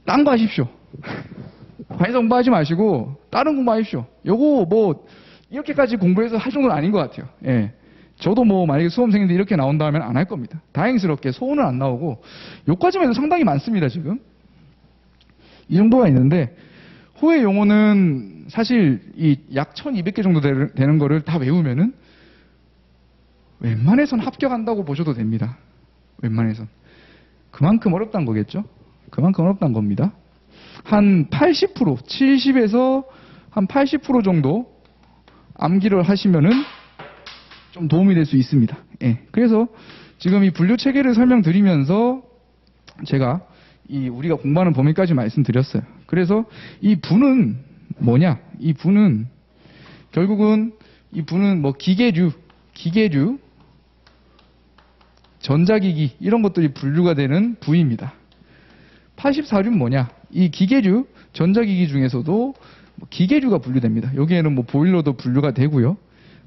딴 거 하십시오. 관해서 공부하지 마시고, 다른 공부하십시오. 요거 뭐, 이렇게까지 공부해서 할 정도는 아닌 것 같아요. 예. 저도 뭐, 만약에 수험생인데 이렇게 나온다면 안 할 겁니다. 다행스럽게 소호는 안 나오고, 요까지만 해도 상당히 많습니다, 지금. 이 정도가 있는데, 호의 용어는 사실 이 약 1200개 정도 되는 거를 다 외우면은 웬만해선 합격한다고 보셔도 됩니다. 웬만해선. 그만큼 어렵다는 거겠죠? 그만큼 어렵다는 겁니다. 한 80%, 70에서 한 80% 정도 암기를 하시면은 좀 도움이 될 수 있습니다. 예. 그래서 지금 이 분류 체계를 설명드리면서 제가 우리가 공부하는 범위까지 말씀드렸어요. 그래서 이 부는 뭐냐? 이 부는 결국은 이 부는 뭐 기계류, 전자기기 이런 것들이 분류가 되는 부입니다. 84류는 뭐냐? 이 기계류, 전자기기 중에서도 기계류가 분류됩니다. 여기에는 뭐 보일러도 분류가 되고요.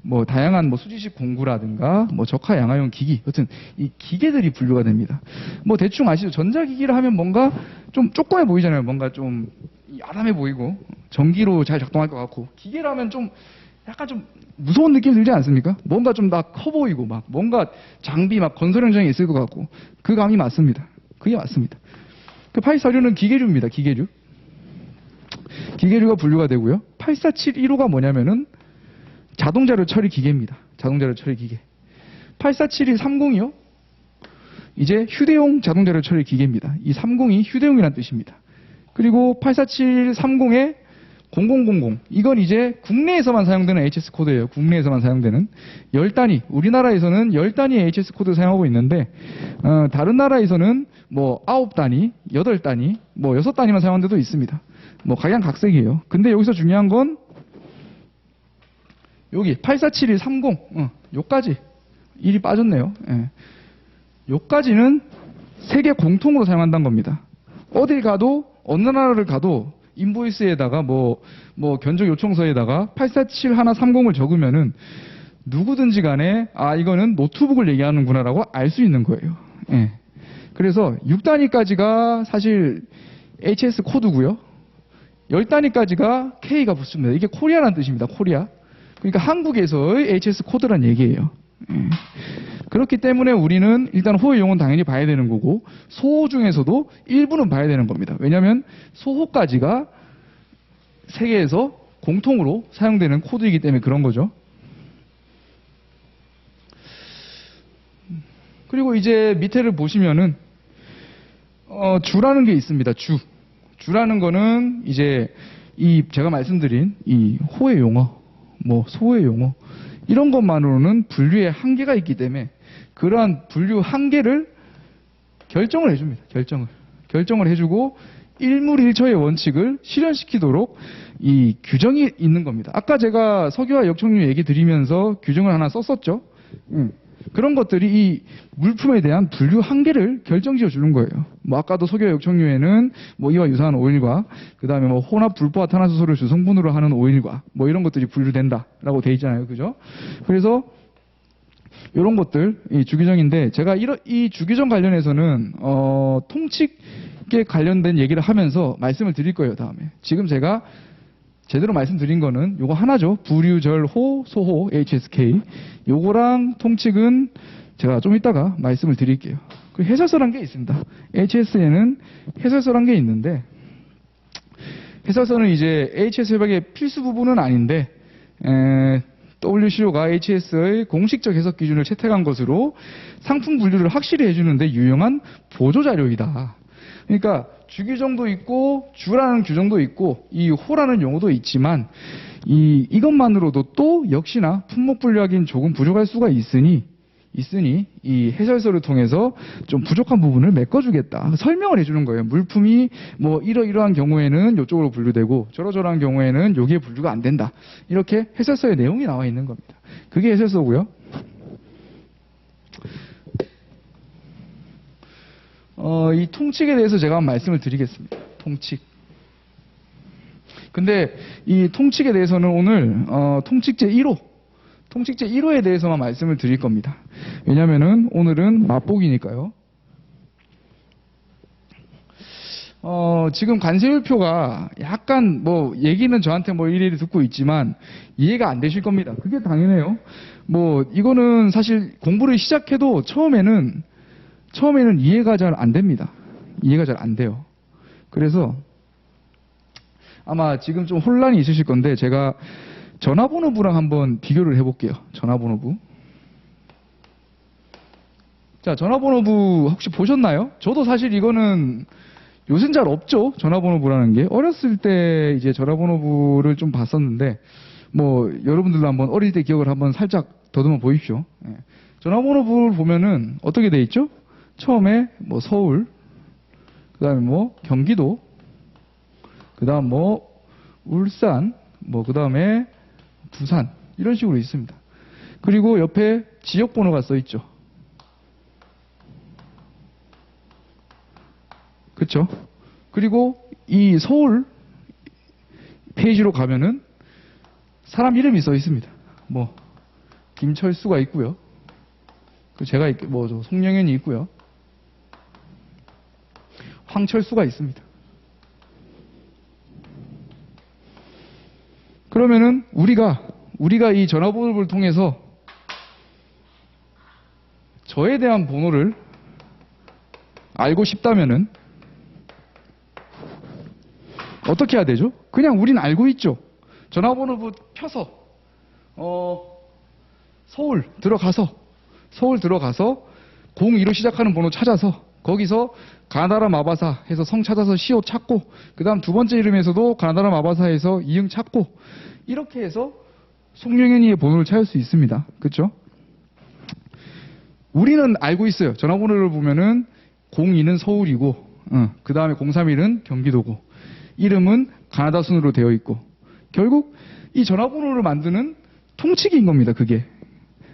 뭐 다양한 뭐 수지식 공구라든가 뭐 적하 양화용 기기, 여튼 이 기계들이 분류가 됩니다. 뭐 대충 아시죠? 전자기기를 하면 뭔가 좀 조그매 보이잖아요. 뭔가 좀 아담해 보이고 전기로 잘 작동할 것 같고, 기계라면 좀 약간 좀 무서운 느낌 들지 않습니까? 뭔가 좀 다 커 보이고 막 뭔가 장비 막 건설 현장에 있을 것 같고, 그 감이 맞습니다. 그게 맞습니다. 그 84류는 기계류입니다. 기계류가 분류가 되고요. 8471호가 뭐냐면은 자동자료 처리 기계입니다. 자동자료 처리 기계. 847130이요. 이제 휴대용 자동자료 처리 기계입니다. 이 30이 휴대용이라는 뜻입니다. 그리고 847130에 0000. 이건 이제 국내에서만 사용되는 HS 코드예요. 국내에서만 사용되는 10단위. 우리나라에서는 10단위의 HS 코드 사용하고 있는데, 다른 나라에서는 뭐 9단위, 8단위, 뭐 6단위만 사용하는 데도 있습니다. 뭐 각양각색이에요. 근데 여기서 중요한 건 여기 847130, 요까지 1이 빠졌네요. 예. 요까지는 세계 공통으로 사용한다는 겁니다. 어딜 가도, 어느 나라를 가도 인보이스에다가 뭐 견적 요청서에다가 847130을 적으면은 누구든지 간에 이거는 노트북을 얘기하는구나라고 알 수 있는 거예요. 예. 그래서 6단위까지가 사실 HS 코드고요. 10단위까지가 K가 붙습니다. 이게 코리아라는 뜻입니다. 코리아. 그러니까 한국에서의 HS 코드란 얘기예요. 그렇기 때문에 우리는 일단 호의 용어는 당연히 봐야 되는 거고, 소호 중에서도 일부는 봐야 되는 겁니다. 왜냐하면 소호까지가 세계에서 공통으로 사용되는 코드이기 때문에 그런 거죠. 그리고 이제 밑에를 보시면은 주라는 게 있습니다. 주라는 거는 이제 제가 말씀드린 이 호의 용어, 뭐 소의 용어 이런 것만으로는 분류에 한계가 있기 때문에 그러한 분류 한계를 결정을 해줍니다. 결정을 해주고 일물일처의 원칙을 실현시키도록 이 규정이 있는 겁니다. 아까 제가 석유와 역청류 얘기 드리면서 규정을 하나 썼었죠. 그런 것들이 이 물품에 대한 분류 한계를 결정지어 주는 거예요. 뭐 아까도 석유 역청류에는 뭐 이와 유사한 오일과 그다음에 뭐 혼합 불포화 탄화수소를 주성분으로 하는 오일과 뭐 이런 것들이 분류된다라고 돼 있잖아요. 그죠? 그래서 이런 것들 이 주규정인데 제가 이 주규정 관련해서는 통칙에 관련된 얘기를 하면서 말씀을 드릴 거예요. 다음에 지금 제가 제대로 말씀드린 거는 요거 하나죠. 부류절호 소호 HSK 요거랑 통칙은 제가 좀 이따가 말씀을 드릴게요. 그 해설서란 게 있습니다. HS에는 해설서란 게 있는데 해설서는 이제 HS 협약의 필수 부분은 아닌데 WCO가 HS의 공식적 해석 기준을 채택한 것으로 상품 분류를 확실히 해주는데 유용한 보조자료이다. 그러니까 주규정도 있고 주라는 규정도 있고 이 호라는 용어도 있지만 이것만으로도 또 역시나 품목 분류하기는 조금 부족할 수가 있으니 이 해설서를 통해서 좀 부족한 부분을 메꿔주겠다. 설명을 해주는 거예요. 물품이 뭐 이러이러한 경우에는 이쪽으로 분류되고 저러저러한 경우에는 여기에 분류가 안 된다. 이렇게 해설서의 내용이 나와 있는 겁니다. 그게 해설서고요. 이 통칙에 대해서 제가 한번 말씀을 드리겠습니다. 통칙. 근데 이 통칙에 대해서는 오늘 통칙제 1호에 대해서만 말씀을 드릴 겁니다. 왜냐면은 오늘은 맛보기니까요. 지금 관세율표가 약간 뭐 얘기는 저한테 뭐 일일이 듣고 있지만 이해가 안 되실 겁니다. 그게 당연해요. 뭐 이거는 사실 공부를 시작해도 처음에는 이해가 잘 안 됩니다. 이해가 잘 안 돼요. 그래서 아마 지금 좀 혼란이 있으실 건데 제가 전화번호부랑 한번 비교를 해볼게요. 전화번호부. 자, 전화번호부 혹시 보셨나요? 저도 사실 이거는 요새는 잘 없죠. 전화번호부라는 게. 어렸을 때 이제 전화번호부를 좀 봤었는데 뭐 여러분들도 한번 어릴 때 기억을 한번 살짝 더듬어 보십시오. 예. 전화번호부를 보면은 어떻게 돼 있죠? 처음에 뭐 서울, 그 다음에 뭐 경기도, 그 다음 뭐 울산, 뭐 그 다음에 부산 이런 식으로 있습니다. 그리고 옆에 지역번호가 써 있죠. 그렇죠? 그리고 이 서울 페이지로 가면은 사람 이름이 써 있습니다. 뭐 김철수가 있고요. 제가 뭐 송영현이 있고요. 황철수가 있습니다. 그러면은 우리가 이 전화번호를 통해서 저에 대한 번호를 알고 싶다면은 어떻게 해야 되죠? 그냥 우린 알고 있죠. 전화번호부 펴서 서울 들어가서 02로 시작하는 번호 찾아서 거기서 가나다라 마바사 해서 성 찾아서 시옷 찾고 그 다음 두 번째 이름에서도 가나다라 마바사 해서 이응 찾고 이렇게 해서 송영현이의 번호를 찾을 수 있습니다. 그렇죠? 우리는 알고 있어요. 전화번호를 보면은 02는 서울이고 그 다음에 031은 경기도고 이름은 가나다 순으로 되어 있고 결국 이 전화번호를 만드는 통칙인 겁니다. 그게.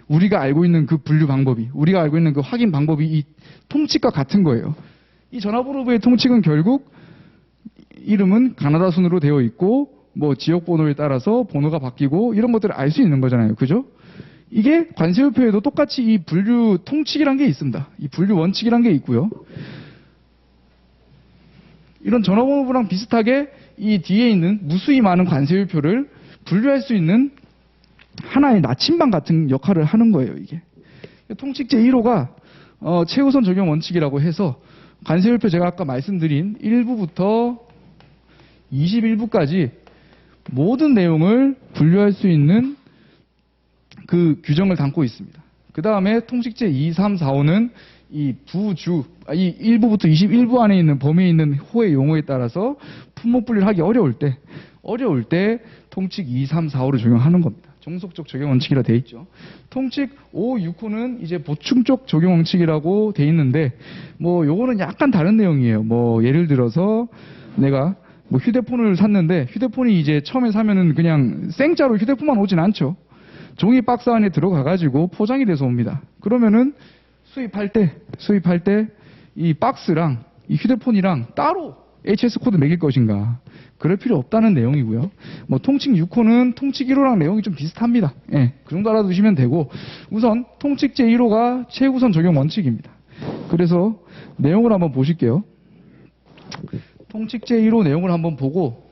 우리가 알고 있는 그 분류 방법이, 우리가 알고 있는 그 확인 방법이 이 통칙과 같은 거예요. 이 전화번호부의 통칙은 결국 이름은 가나다 순으로 되어 있고 뭐 지역 번호에 따라서 번호가 바뀌고 이런 것들을 알 수 있는 거잖아요. 그죠? 이게 관세율표에도 똑같이 이 분류 통칙이란 게 있습니다. 이 분류 원칙이란 게 있고요. 이런 전화번호부랑 비슷하게 이 뒤에 있는 무수히 많은 관세율표를 분류할 수 있는 하나의 나침반 같은 역할을 하는 거예요, 이게. 통칙제 1호가 최우선 적용 원칙이라고 해서 관세율표 제가 아까 말씀드린 1부부터 21부까지 모든 내용을 분류할 수 있는 그 규정을 담고 있습니다. 그 다음에 통칙제 2, 3, 4, 5는 이 부주, 이 1부부터 21부 안에 있는 범위에 있는 호의 용어에 따라서 품목 분류를 하기 어려울 때 통칙 2, 3, 4, 5를 적용하는 겁니다. 종속적 적용 원칙이라 돼 있죠. 통칙 5, 6호는 이제 보충적 적용 원칙이라고 돼 있는데 뭐 요거는 약간 다른 내용이에요. 뭐 예를 들어서 내가 뭐 휴대폰을 샀는데 휴대폰이 이제 처음에 사면은 그냥 생짜로 휴대폰만 오진 않죠. 종이 박스 안에 들어가가지고 포장이 돼서 옵니다. 그러면은 수입할 때 이 박스랑 이 휴대폰이랑 따로 HS 코드 매길 것인가? 그럴 필요 없다는 내용이고요. 뭐 통칙 6호는 통칙 1호랑 내용이 좀 비슷합니다. 예, 그 정도 알아두시면 되고, 우선 통칙 제1호가 최우선 적용 원칙입니다. 그래서 내용을 한번 보실게요. 통칙 제1호 내용을 한번 보고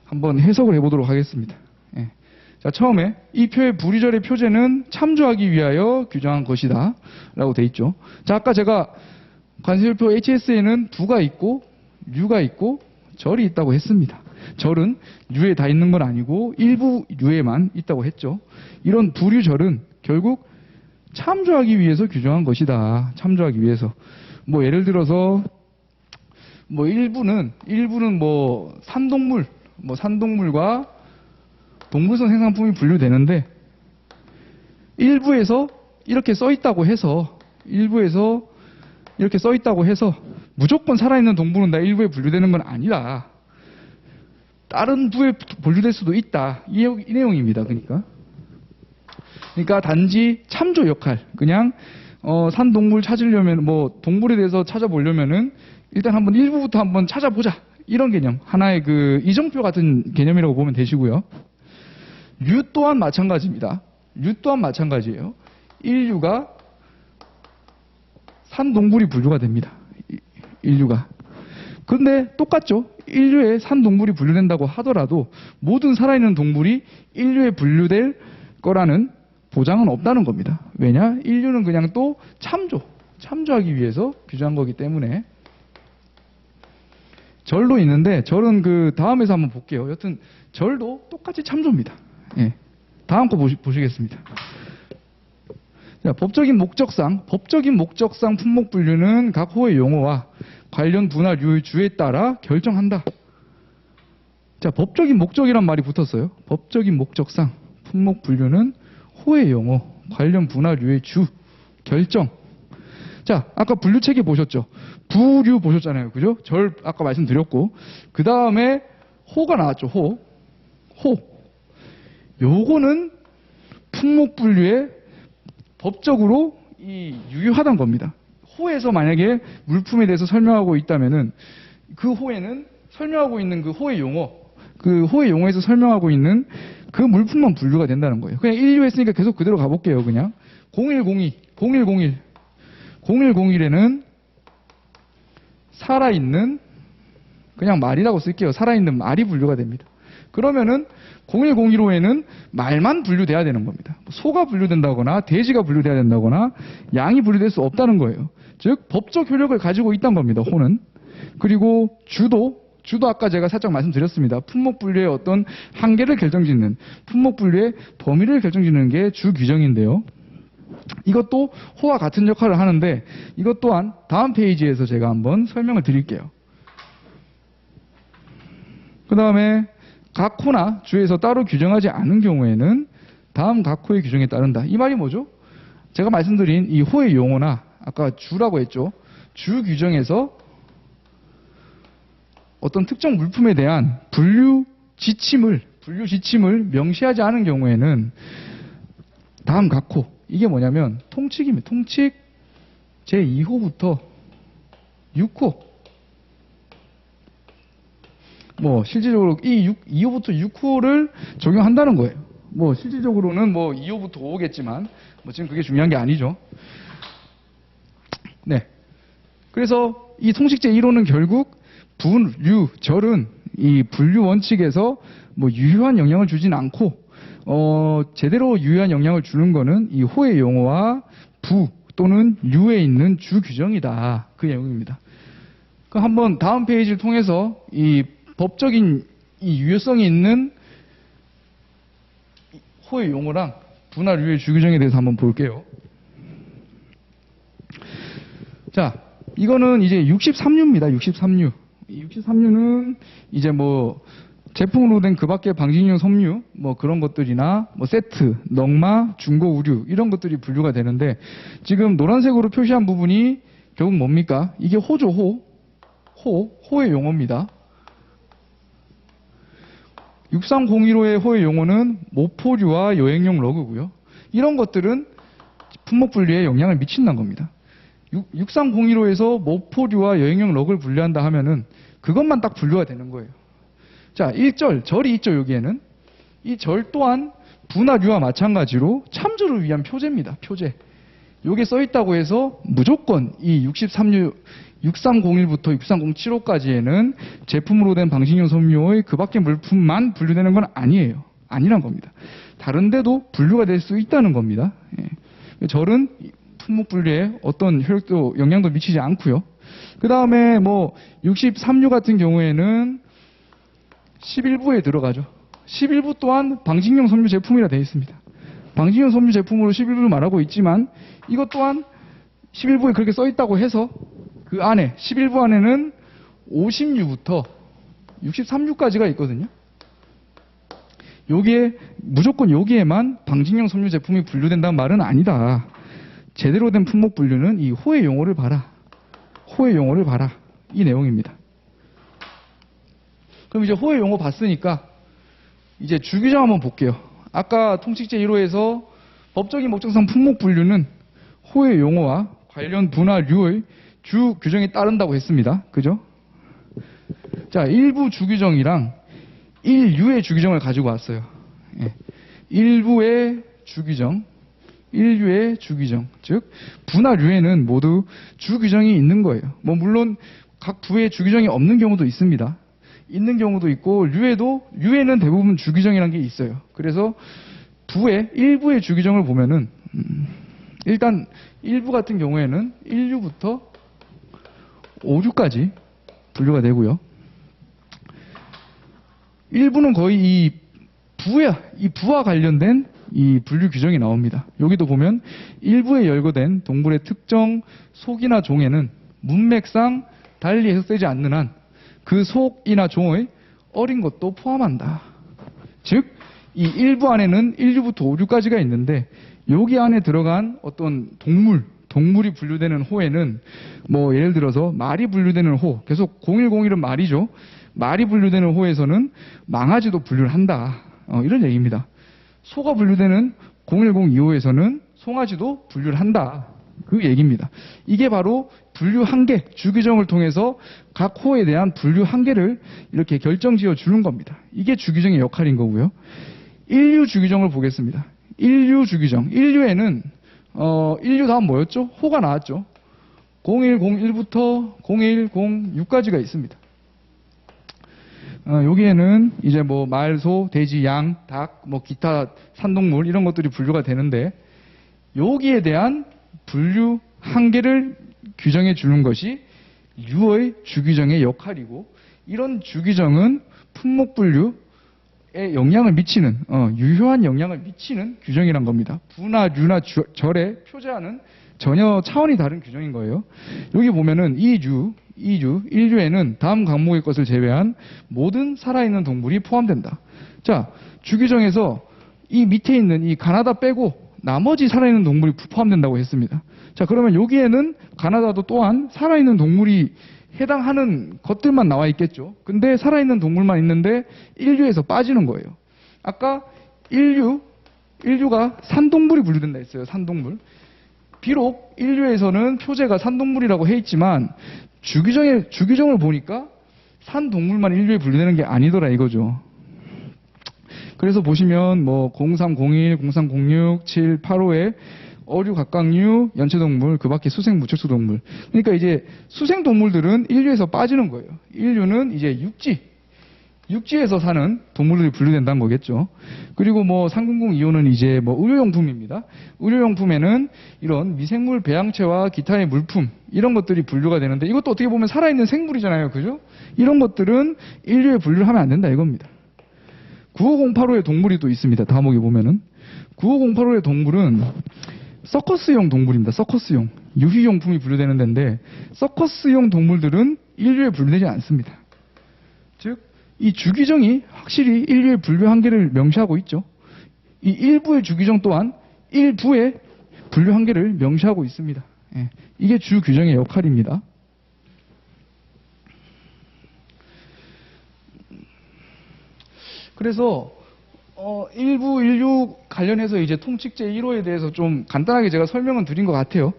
한번 해석을 해보도록 하겠습니다. 예. 자, 처음에 이 표의 불이절의 표제는 참조하기 위하여 규정한 것이다 라고 돼 있죠. 자, 아까 제가 관세율표 HS에는 부가 있고 류가 있고 절이 있다고 했습니다. 절은 류에 다 있는 건 아니고 일부 류에만 있다고 했죠. 이런 부류절은 결국 참조하기 위해서 규정한 것이다. 참조하기 위해서. 뭐 예를 들어서 뭐 일부는 뭐 산동물과 동물성 생산품이 분류되는데 일부에서 이렇게 써 있다고 해서 무조건 살아있는 동물은 다 일부에 분류되는 건 아니다. 다른 부에 분류될 수도 있다. 이 내용입니다. 그러니까 단지 참조 역할. 그냥 산 동물 찾으려면 뭐 동물에 대해서 찾아보려면은 일단 한번 일부부터 한번 찾아보자. 이런 개념. 하나의 그 이정표 같은 개념이라고 보면 되시고요. 류 또한 마찬가지입니다. 류 또한 마찬가지예요. 인류가 산 동물이 분류가 됩니다. 인류가. 근데 똑같죠. 인류에 산 동물이 분류된다고 하더라도 모든 살아있는 동물이 인류에 분류될 거라는 보장은 없다는 겁니다. 왜냐? 인류는 그냥 또 참조하기 위해서 규정한 거기 때문에. 절도 있는데 절은 그 다음에서 한번 볼게요. 여튼 절도 똑같이 참조입니다. 예. 다음 거 보시겠습니다. 자, 법적인 목적상 품목 분류는 각 호의 용어와 관련 분할 류의 주에 따라 결정한다. 자, 법적인 목적이란 말이 붙었어요. 법적인 목적상 품목 분류는 호의 용어, 관련 분할 류의 주, 결정. 자, 아까 분류체계 보셨죠? 부류 보셨잖아요. 그죠? 절 아까 말씀드렸고, 그 다음에 호가 나왔죠. 호. 요거는 품목 분류에 법적으로 유효하단 겁니다. 호에서 만약에 물품에 대해서 설명하고 있다면은 그 호에는 설명하고 있는 그 호의 용어, 그 호의 용어에서 설명하고 있는 그 물품만 분류가 된다는 거예요. 그냥 1류 했으니까 계속 그대로 가볼게요. 그냥 0101에는 살아있는, 그냥 말이라고 쓸게요. 살아있는 말이 분류가 됩니다. 그러면은 0101호에는 말만 분류돼야 되는 겁니다. 소가 분류된다거나 돼지가 분류돼야 된다거나 양이 분류될 수 없다는 거예요. 즉 법적 효력을 가지고 있다는 겁니다. 호는. 그리고 주도 아까 제가 살짝 말씀드렸습니다. 품목 분류의 어떤 한계를 결정짓는, 품목 분류의 범위를 결정짓는 게 주 규정인데요. 이것도 호와 같은 역할을 하는데 이것 또한 다음 페이지에서 제가 한번 설명을 드릴게요. 그 다음에 각 호나 주에서 따로 규정하지 않은 경우에는 다음 각 호의 규정에 따른다. 이 말이 뭐죠? 제가 말씀드린 이 호의 용어나 아까 주라고 했죠. 주 규정에서 어떤 특정 물품에 대한 분류 지침을 명시하지 않은 경우에는 다음 각 호, 이게 뭐냐면 통칙입니다. 통칙 제2호부터 6호. 뭐 실질적으로 이 2호부터 6호를 적용한다는 거예요. 뭐 실질적으로는 뭐 2호부터 5호겠지만 뭐 지금 그게 중요한 게 아니죠. 네. 그래서 이 통칙 제1호는 결국 분류, 절은 이 분류 원칙에서 뭐 유효한 영향을 주진 않고 제대로 유효한 영향을 주는 거는 이 호의 용어와 부 또는 류에 있는 주 규정이다. 그 내용입니다. 그 한번 다음 페이지를 통해서 이 법적인 이 유효성이 있는 호의 용어랑 부나 류의 주 규정에 대해서 한번 볼게요. 자, 이거는 이제 63류입니다. 63류. 이 63류는 이제 뭐 제품으로 된 그 밖에 방식용 섬유 뭐 그런 것들이나 뭐 세트, 넝마, 중고 우류 이런 것들이 분류가 되는데 지금 노란색으로 표시한 부분이 결국 뭡니까? 이게 호죠. 호의 용어입니다. 6301호의 호의 용어는 모포류와 여행용 러그고요. 이런 것들은 품목 분류에 영향을 미친다는 겁니다. 63015에서 모포류와 여행용 러그를 분류한다 하면은 그것만 딱 분류가 되는 거예요. 자, 1절, 절이 있죠, 여기에는. 이 절 또한 부나 류와 마찬가지로 참조를 위한 표제입니다, 표제. 요게 써 있다고 해서 무조건 이 6301부터 6307호까지에는 제품으로 된 방식용 섬유의 그 밖의 물품만 분류되는 건 아니에요. 아니란 겁니다. 다른 데도 분류가 될 수 있다는 겁니다. 예. 절은 품목 분류에 어떤 효력도 영향도 미치지 않고요. 그 다음에 뭐 63류 같은 경우에는 11부에 들어가죠. 11부 또한 방직용 섬유 제품이라 되어 있습니다. 방직용 섬유 제품으로 11부를 말하고 있지만 이것 또한 11부에 그렇게 써 있다고 해서 그 안에 11부 안에는 50류부터 63류까지가 있거든요. 여기에 무조건 여기에만 방직용 섬유 제품이 분류된다는 말은 아니다. 제대로 된 품목 분류는 이 호의 용어를 봐라. 호의 용어를 봐라. 이 내용입니다. 그럼 이제 호의 용어 봤으니까 이제 주규정 한번 볼게요. 아까 통칙제 1호에서 법적인 목적상 품목 분류는 호의 용어와 관련 부나 류의 주 규정에 따른다고 했습니다. 그죠? 자, 일부 주규정이랑 1류의 주규정을 가지고 왔어요. 예. 1부의 주규정, 1류의 주규정, 즉 부나 류에는 모두 주규정이 있는 거예요. 뭐 물론 각 부에 주규정이 없는 경우도 있습니다. 있는 경우도 있고 류에는 대부분 주규정이라는 게 있어요. 그래서 부의 일부의 주규정을 보면은 일단 1부 같은 경우에는 1류부터 5류까지 분류가 되고요. 1부는 거의 이 부와 관련된 이 분류 규정이 나옵니다. 여기도 보면 1부에 열거된 동물의 특정 속이나 종에는 문맥상 달리 해석되지 않는 한 그 속이나 종의 어린 것도 포함한다. 즉, 이 1부 안에는 1류부터 5류까지가 있는데 여기 안에 들어간 어떤 동물이 분류되는 호에는 뭐 예를 들어서 말이 분류되는 호, 계속 0101은 말이죠. 말이 분류되는 호에서는 망아지도 분류를 한다. 이런 얘기입니다. 소가 분류되는 0102호에서는 송아지도 분류를 한다. 그 얘기입니다. 이게 바로 분류 한계, 주규정을 통해서 각 호에 대한 분류 한계를 이렇게 결정지어 주는 겁니다. 이게 주규정의 역할인 거고요. 1류 주규정을 보겠습니다. 1류 주규정. 1류에는 1류 다음 뭐였죠? 호가 나왔죠. 0101부터 0106까지가 있습니다. 여기에는 이제 뭐 말, 소, 돼지, 양, 닭, 뭐 기타 산동물 이런 것들이 분류가 되는데 여기에 대한 분류 한계를 규정해 주는 것이 류의 주규정의 역할이고 이런 주규정은 품목 분류에 영향을 미치는 유효한 영향을 미치는 규정이란 겁니다. 부나 류나 절에 표제하는 전혀 차원이 다른 규정인 거예요. 여기 보면은 1류에는 다음 항목의 것을 제외한 모든 살아있는 동물이 포함된다. 자, 주규정에서 이 밑에 있는 이 가나다 빼고 나머지 살아있는 동물이 포함된다고 했습니다. 자, 그러면 여기에는 가나다도 또한 살아있는 동물이 해당하는 것들만 나와 있겠죠. 근데 살아있는 동물만 있는데 1류에서 빠지는 거예요. 아까 1류가 산동물이 분류된다 했어요. 산동물. 비록 1류에서는 표제가 산동물이라고 해 있지만 주규정을 보니까 산동물만 1류에 분류되는 게 아니더라 이거죠. 그래서 보시면 뭐 0301, 0306, 7, 8호에 어류, 각각류, 연체동물, 그 밖에 수생, 무척수 동물. 그러니까 이제 수생 동물들은 1류에서 빠지는 거예요. 1류는 이제 육지에서 사는 동물들이 분류된다는 거겠죠. 그리고 뭐 3002호는 이제 뭐 의료용품입니다. 의료용품에는 이런 미생물 배양체와 기타의 물품 이런 것들이 분류가 되는데 이것도 어떻게 보면 살아있는 생물이잖아요. 그죠? 이런 것들은 1류에 분류를 하면 안 된다 이겁니다. 9508호의 동물이 또 있습니다. 다음에 보면은 9508호의 동물은 서커스용 동물입니다. 서커스용. 유희용품이 분류되는 데인데 서커스용 동물들은 1류에 분류되지 않습니다. 즉 이 주규정이 확실히 1류의 분류 한계를 명시하고 있죠. 이 1부의 주규정 또한 1부의 분류 한계를 명시하고 있습니다. 예, 이게 주규정의 역할입니다. 그래서 1부 인류 관련해서 이제 통칙제 1호에 대해서 좀 간단하게 제가 설명은 드린 것 같아요.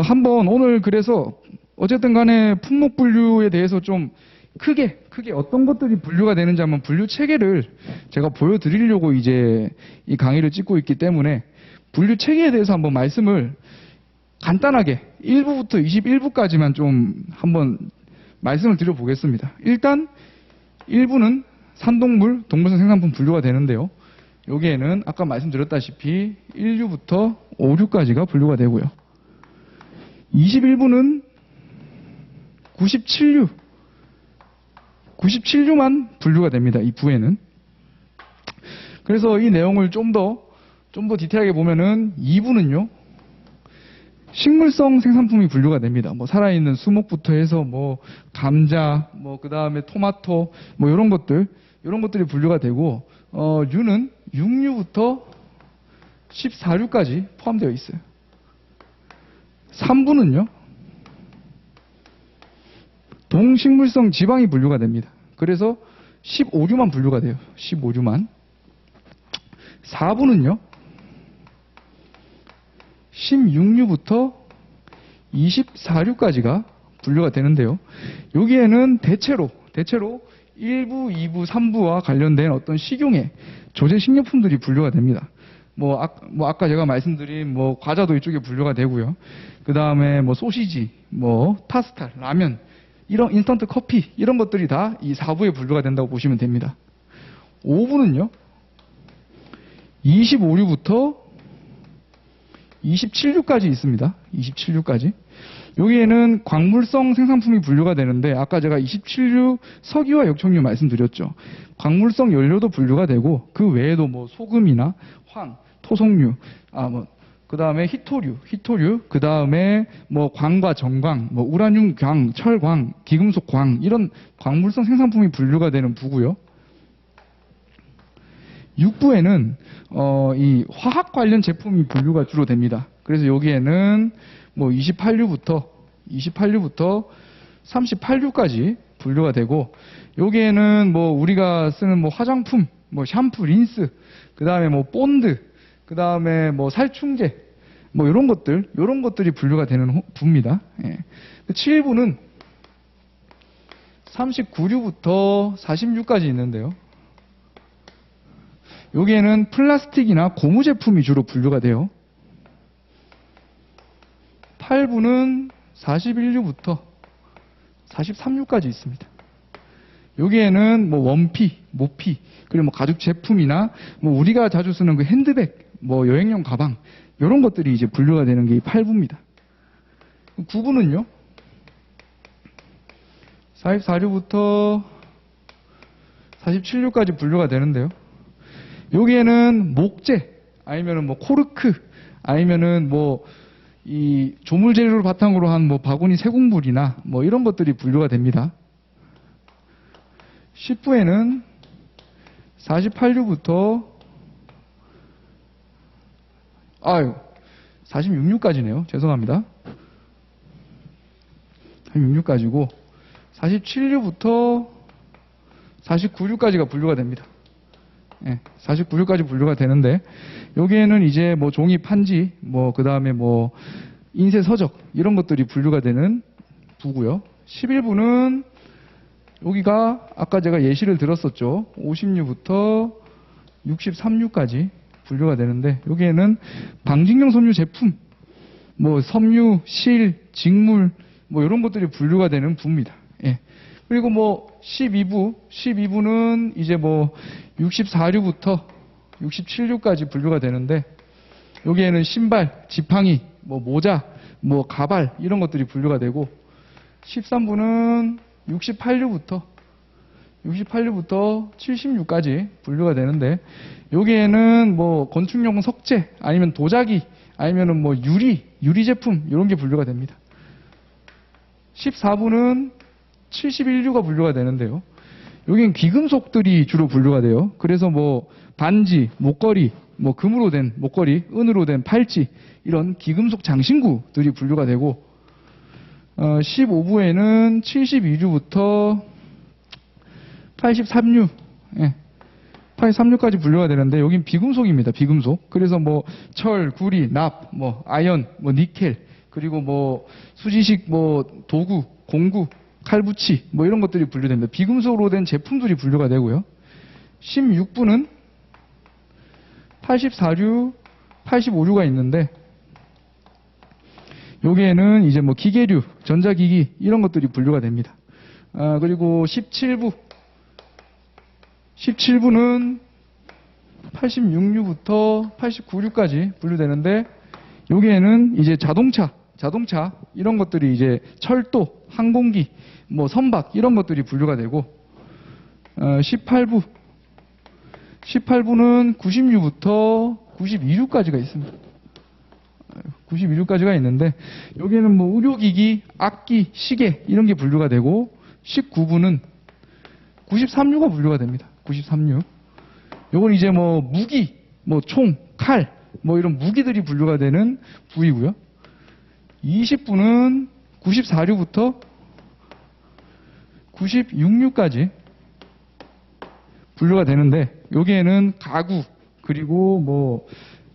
한번 오늘 그래서 어쨌든 간에 품목 분류에 대해서 좀 크게 어떤 것들이 분류가 되는지 한번 분류 체계를 제가 보여드리려고 이제 이 강의를 찍고 있기 때문에 분류 체계에 대해서 한번 말씀을 간단하게 1부부터 21부까지만 좀 한번 말씀을 드려보겠습니다. 일단 1부는 산동물, 동물성 생산품 분류가 되는데요. 여기에는 아까 말씀드렸다시피 1류부터 5류까지가 분류가 되고요. 21부는 97류만 분류가 됩니다. 이 부에는. 그래서 이 내용을 좀 더 디테일하게 보면은 2부는요. 식물성 생산품이 분류가 됩니다. 뭐 살아있는 수목부터 해서 뭐 감자, 뭐 그다음에 토마토, 뭐 이런 것들이 분류가 되고 류는 6류부터 14류까지 포함되어 있어요. 3부는요. 동식물성 지방이 분류가 됩니다. 그래서 15류만 분류가 돼요. 15류만. 4부는요. 16류부터 24류까지가 분류가 되는데요. 여기에는 대체로 1부, 2부, 3부와 관련된 어떤 식용의 조제 식료품들이 분류가 됩니다. 아까 제가 말씀드린 과자도 이쪽에 분류가 되고요. 그 다음에 소시지, 파스타, 라면, 이런 인스턴트 커피, 이런 것들이 다 이 4부에 분류가 된다고 보시면 됩니다. 5부는요, 25류부터 27류까지 있습니다. 27류까지. 여기에는 광물성 생산품이 분류가 되는데, 아까 제가 27류 석유와 역청유 말씀드렸죠. 광물성 연료도 분류가 되고, 그 외에도 소금이나 황, 토속류, 그 다음에 히토류, 그 다음에 광과 정광, 우라늄 광, 철광, 기금속 광, 이런 광물성 생산품이 분류가 되는 부고요. 6부에는 이 화학 관련 제품이 분류가 주로 됩니다. 그래서 여기에는 28류부터 38류까지 분류가 되고, 여기에는 우리가 쓰는 화장품, 샴푸, 린스, 그 다음에 본드, 그 다음에 살충제, 이런 것들이 분류가 되는 부입니다. 예. 7부는 39류부터 40류까지 있는데요. 여기에는 플라스틱이나 고무 제품이 주로 분류가 돼요. 8부는 41류부터 43류까지 있습니다. 여기에는 원피, 모피, 그리고 가죽 제품이나 우리가 자주 쓰는 그 핸드백, 여행용 가방, 이런 것들이 이제 분류가 되는 게 이 8부입니다. 9부는요, 44류부터 47류까지 분류가 되는데요. 여기에는 목재, 아니면은 코르크, 아니면은 이 조물 재료를 바탕으로 한 바구니 세공불이나 이런 것들이 분류가 됩니다. 10부에는 48류부터 46류까지네요. 죄송합니다. 46류까지고 47류부터 49류까지가 분류가 됩니다. 네, 49류까지 분류가 되는데, 여기에는 이제 종이 판지, 그 다음에 인쇄 서적, 이런 것들이 분류가 되는 부고요. 11부는 여기가 아까 제가 예시를 들었었죠. 50류부터 63류까지 분류가 되는데, 여기에는 방직용 섬유 제품, 섬유, 실, 직물, 이런 것들이 분류가 되는 부입니다. 예. 그리고 12부는 이제 64류부터 67류까지 분류가 되는데, 여기에는 신발, 지팡이, 모자, 가발, 이런 것들이 분류가 되고, 13부는 68류부터 76까지 분류가 되는데, 여기에는 건축용 석재, 아니면 도자기, 아니면은 유리 제품, 이런 게 분류가 됩니다. 14부는 71류가 분류가 되는데요. 여기는 귀금속들이 주로 분류가 돼요. 그래서 반지, 목걸이, 금으로 된 목걸이, 은으로 된 팔찌, 이런 귀금속 장신구들이 분류가 되고, 15부에는 72류부터 83류, 예. 83류까지 분류가 되는데 여긴 비금속입니다. 비금속. 그래서 뭐 철, 구리, 납, 뭐 아연, 뭐 니켈, 그리고 뭐 수지식 뭐 도구, 공구, 칼부치 뭐 이런 것들이 분류됩니다. 비금속으로 된 제품들이 분류가 되고요. 16부는 84류, 85류가 있는데 여기에는 이제 뭐 기계류, 전자기기 이런 것들이 분류가 됩니다. 그리고 17부는 86류부터 89류까지 분류되는데 여기에는 이제 자동차 이런 것들이 이제 철도, 항공기, 뭐 선박 이런 것들이 분류가 되고 18부는 90류부터 92류까지가 있습니다. 92류까지가 있는데 여기에는 뭐 의료기기, 악기, 시계 이런 게 분류가 되고 19부는 93류가 분류가 됩니다. 93류. 요건 이제 뭐 무기, 뭐 총, 칼, 뭐 이런 무기들이 분류가 되는 부위고요. 20부는 94류부터 96류까지 분류가 되는데 여기에는 가구, 그리고 뭐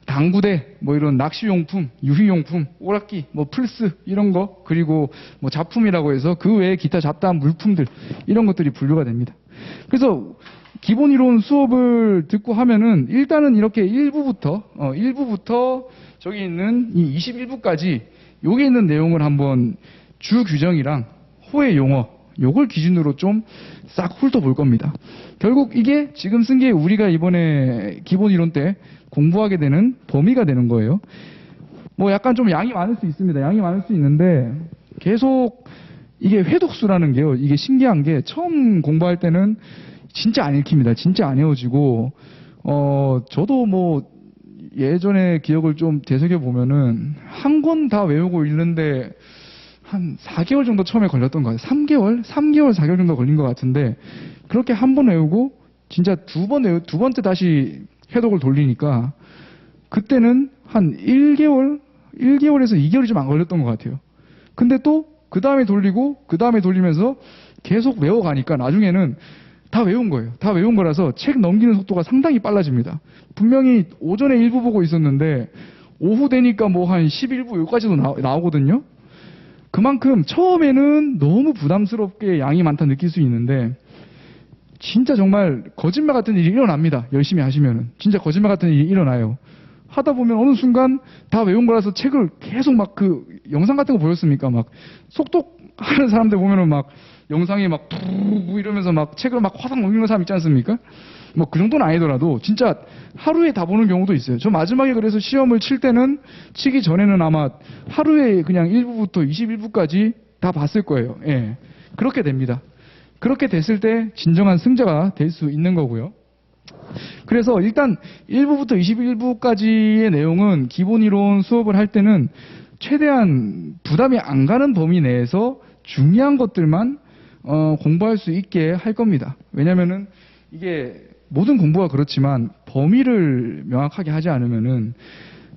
당구대, 뭐 이런 낚시용품, 유희용품, 오락기, 뭐 플스 이런 거, 그리고 뭐 작품이라고 해서 그 외에 기타 잡다한 물품들 이런 것들이 분류가 됩니다. 그래서 기본 이론 수업을 듣고 하면은 일단은 이렇게 1부부터 저기 있는 이 21부까지 여기 있는 내용을 한번 주 규정이랑 호의 용어 요걸 기준으로 좀 싹 훑어볼 겁니다. 결국 이게 지금 쓴 게 우리가 이번에 기본 이론 때 공부하게 되는 범위가 되는 거예요. 뭐 약간 좀 양이 많을 수 있습니다. 양이 많을 수 있는데 계속 이게 회독수라는 게요. 이게 신기한 게 처음 공부할 때는 진짜 안 읽힙니다. 진짜 안 외워지고 저도 뭐 예전에 기억을 좀 되새겨 보면은 한 권 다 외우고 읽는데 한 4개월 정도 처음에 걸렸던 것 같아요. 3개월, 4개월 정도 걸린 것 같은데 그렇게 한 번 외우고 진짜 두 번째 다시 해독을 돌리니까 그때는 한 1개월에서 2개월이 좀 안 걸렸던 것 같아요. 근데 또 그 다음에 돌리면서 계속 외워가니까 나중에는 다 외운 거예요. 다 외운 거라서 책 넘기는 속도가 상당히 빨라집니다. 분명히 오전에 일부 보고 있었는데 오후 되니까 뭐 한 11부 여기까지도 나오거든요. 그만큼 처음에는 너무 부담스럽게 양이 많다 느낄 수 있는데 진짜 정말 거짓말 같은 일이 일어납니다. 열심히 하시면은. 진짜 거짓말 같은 일이 일어나요. 하다 보면 어느 순간 다 외운 거라서 책을 계속 막 그 영상 같은 거 보였습니까? 막 속독하는 사람들 보면은 막 영상이 막 푸르르 이러면서 막 책을 막 화상 넘기는 사람 있지 않습니까? 뭐 그 정도는 아니더라도 진짜 하루에 다 보는 경우도 있어요. 저 마지막에 그래서 시험을 치기 전에는 아마 하루에 그냥 1부부터 21부까지 다 봤을 거예요. 예. 그렇게 됩니다. 그렇게 됐을 때 진정한 승자가 될 수 있는 거고요. 그래서 일단 1부부터 21부까지의 내용은 기본 이론 수업을 할 때는 최대한 부담이 안 가는 범위 내에서 중요한 것들만 공부할 수 있게 할 겁니다. 왜냐면은 이게 모든 공부가 그렇지만 범위를 명확하게 하지 않으면은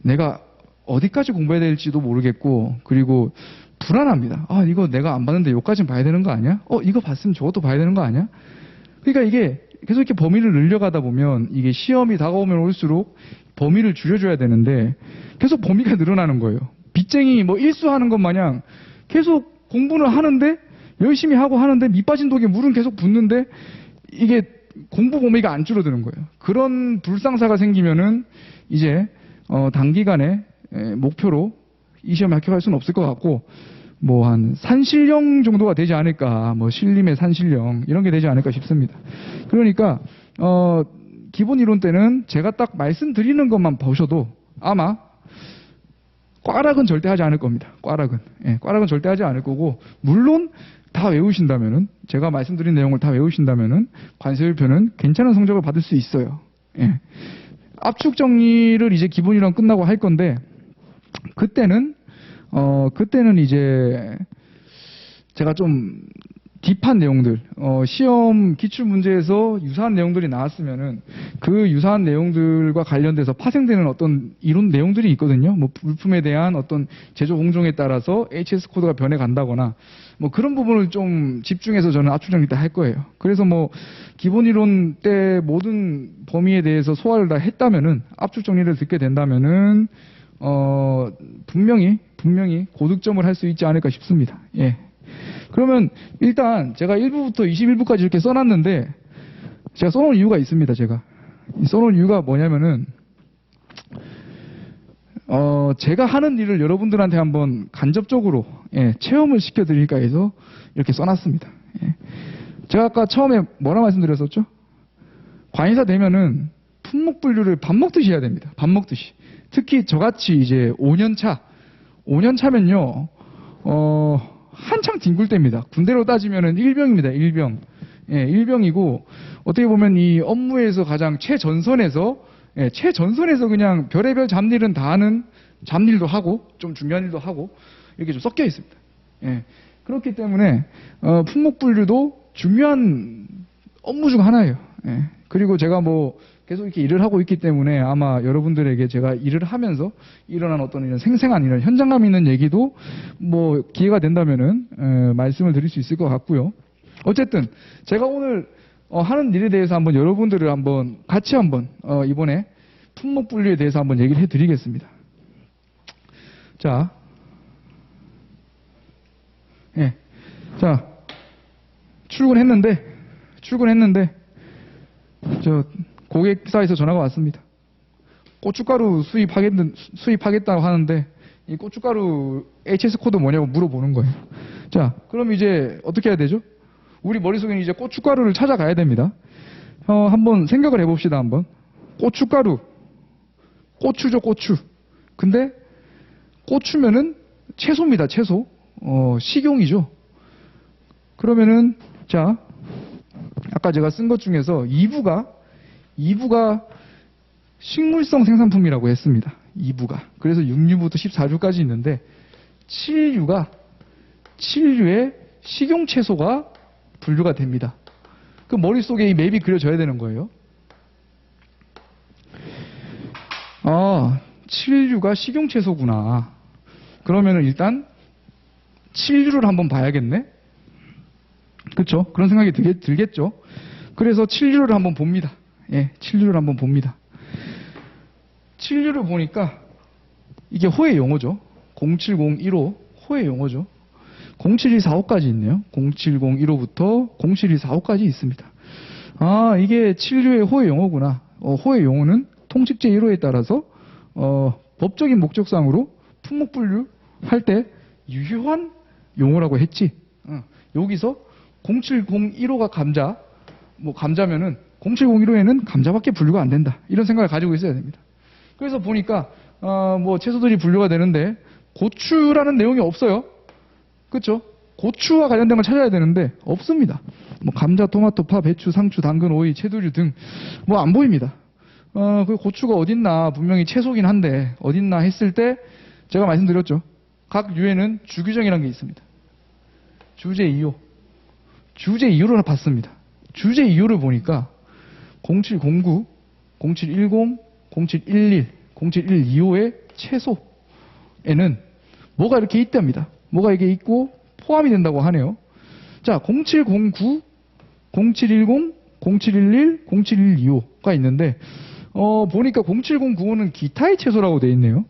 내가 어디까지 공부해야 될지도 모르겠고 그리고 불안합니다. 아, 이거 내가 안 봤는데 여기까지는 봐야 되는 거 아니야? 이거 봤으면 저것도 봐야 되는 거 아니야? 그러니까 이게 계속 이렇게 범위를 늘려가다 보면 이게 시험이 다가오면 올수록 범위를 줄여줘야 되는데 계속 범위가 늘어나는 거예요. 빚쟁이 뭐 일수하는 것 마냥 계속 공부는 하는데 열심히 하고 하는데 밑 빠진 독에 물은 계속 붓는데 이게 공부 범위가 안 줄어드는 거예요. 그런 불상사가 생기면은 이제 단기간에 목표로 이 시험에 합격할 수는 없을 것 같고 뭐 한 산신령 정도가 되지 않을까, 뭐 신림의 산신령 이런 게 되지 않을까 싶습니다. 그러니까 기본 이론 때는 제가 딱 말씀드리는 것만 보셔도 아마 꽈락은 절대 하지 않을 겁니다. 꽈락은 절대 하지 않을 거고 물론 다 외우신다면은 제가 말씀드린 내용을 다 외우신다면은 관세율표는 괜찮은 성적을 받을 수 있어요. 예. 압축 정리를 이제 기본 이론 끝나고 할 건데 그때는 이제 제가 좀 딥한 내용들, 시험 기출 문제에서 유사한 내용들이 나왔으면은 그 유사한 내용들과 관련돼서 파생되는 어떤 이론 내용들이 있거든요. 뭐 물품에 대한 어떤 제조 공정에 따라서 HS 코드가 변해 간다거나 뭐 그런 부분을 좀 집중해서 저는 압축 정리 다 할 거예요. 그래서 뭐 기본 이론 때 모든 범위에 대해서 소화를 다 했다면은 압축 정리를 듣게 된다면은 분명히 고득점을 할 수 있지 않을까 싶습니다. 예. 그러면 일단 제가 1부부터 21부까지 이렇게 써놨는데 제가 써놓은 이유가 있습니다. 제가 써놓은 이유가 뭐냐면은 제가 하는 일을 여러분들한테 한번 간접적으로 체험을 시켜드릴까 해서 이렇게 써놨습니다. 예. 제가 아까 처음에 뭐라 말씀드렸었죠? 관이사 되면은 품목 분류를 밥 먹듯이 해야 됩니다. 밥 먹듯이. 특히 저같이 이제 5년 차면요 한창 뒹굴 때입니다. 군대로 따지면은 일병입니다. 일병. 예, 일병이고 어떻게 보면 이 업무에서 가장 최전선에서 그냥 별의별 잡일은 다 하는 잡일도 하고 좀 중요한 일도 하고 이렇게 좀 섞여 있습니다. 예, 그렇기 때문에 품목 분류도 중요한 업무 중 하나예요. 예, 그리고 제가 뭐 계속 이렇게 일을 하고 있기 때문에 아마 여러분들에게 제가 일을 하면서 일어난 어떤 이런 생생한 이런 현장감 있는 얘기도 뭐 기회가 된다면은 말씀을 드릴 수 있을 것 같고요. 어쨌든 제가 오늘 하는 일에 대해서 한번 여러분들을 한번 같이 한번 이번에 품목 분류에 대해서 한번 얘기를 해드리겠습니다. 자, 예, 자 출근했는데 저 고객사에서 전화가 왔습니다. 고춧가루 수입하겠다고 하는데 이 고춧가루 HS 코드 뭐냐고 물어보는 거예요. 자, 그럼 이제 어떻게 해야 되죠? 우리 머릿속에는 이제 고춧가루를 찾아가야 됩니다. 한번 생각을 해봅시다. 한번 고춧가루, 고추죠, 고추. 근데 고추면은 채소입니다. 채소. 식용이죠. 그러면은 자, 아까 제가 쓴 것 중에서 2부가 식물성 생산품이라고 했습니다. 2부가. 그래서 6류부터 14류까지 있는데 7류에 식용채소가 분류가 됩니다. 그 머릿속에 이 맵이 그려져야 되는 거예요. 7류가 식용채소구나. 그러면은 일단 7류를 한번 봐야겠네. 그렇죠? 그런 생각이 들겠죠. 그래서 7류를 한번 봅니다. 예, 7류를 한번 봅니다. 7류를 보니까 이게 호의 용어죠. 07015 호의 용어죠. 07245까지 있네요. 07015부터 07245까지 있습니다. 이게 7류의 호의 용어구나. 호의 용어는 통칙제 1호에 따라서 법적인 목적상으로 품목 분류할 때 유효한 용어라고 했지. 여기서 07015가 감자면은 0701호에는 감자밖에 분류가 안 된다. 이런 생각을 가지고 있어야 됩니다. 그래서 보니까 뭐 채소들이 분류가 되는데 고추라는 내용이 없어요. 그렇죠? 고추와 관련된 걸 찾아야 되는데 없습니다. 뭐 감자, 토마토, 파, 배추, 상추, 당근, 오이, 채두류 등 뭐 안 보입니다. 그 고추가 어딨나 분명히 채소긴 한데 어딨나 했을 때 제가 말씀드렸죠. 각 류에는 주규정이라는 게 있습니다. 주제 2호. 주제 2호를 봤습니다. 주제 2호를 보니까 0709, 0710, 0711, 0712호의 채소에는 뭐가 이렇게 있답니다. 뭐가 이게 있고 포함이 된다고 하네요. 자, 0709, 0710, 0711, 0712호가 있는데 보니까 0709호는 기타의 채소라고 되어 있네요.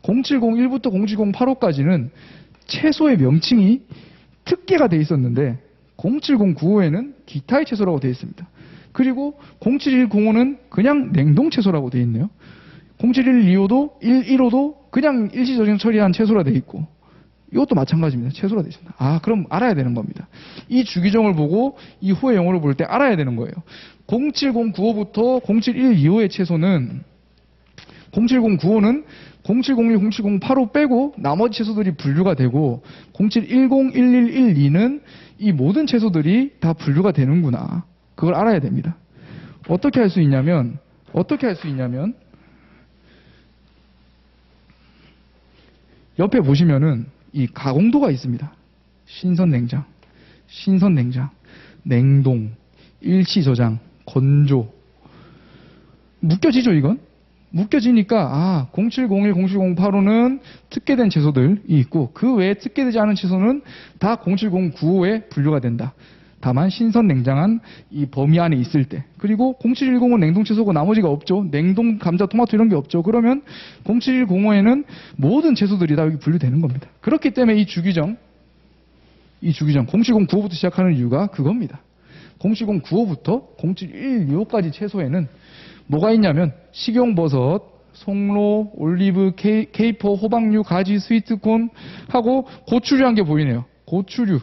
0701부터 0708호까지는 채소의 명칭이 특계가 되어 있었는데 0709호에는 기타의 채소라고 되어 있습니다. 그리고 0710호는 그냥 냉동 채소라고 되어 있네요. 0712호도 115도 그냥 일시적인 처리한 채소라 되어 있고 이것도 마찬가지입니다. 채소라 되어 있습니다. 그럼 알아야 되는 겁니다. 이 주기정을 보고 이 호의 용어를 볼 때 알아야 되는 거예요. 07095부터 0712호의 채소는 0709호는 0701, 0708호 빼고 나머지 채소들이 분류가 되고 0710, 11, 12는 이 모든 채소들이 다 분류가 되는구나. 그걸 알아야 됩니다. 어떻게 할 수 있냐면 옆에 보시면은 이 가공도가 있습니다. 신선 냉장. 신선 냉장, 냉동, 일치 저장, 건조. 묶여지죠, 이건? 묶여지니까 0701, 0708호는 특혜된 채소들이 있고 그 외에 특혜되지 않은 채소는 다 0709호에 분류가 된다. 다만 신선 냉장한 이 범위 안에 있을 때. 그리고 0710은 냉동 채소고 나머지가 없죠. 냉동 감자, 토마토 이런 게 없죠. 그러면 0710호에는 모든 채소들이 다 여기 분류되는 겁니다. 그렇기 때문에 이 주규정 0709호부터 시작하는 이유가 그겁니다. 0709호부터 0712호까지 채소에는 뭐가 있냐면 식용버섯, 송로, 올리브, 케이퍼, 호박류, 가지, 스위트콘 하고 고추류한 게 보이네요. 고추류의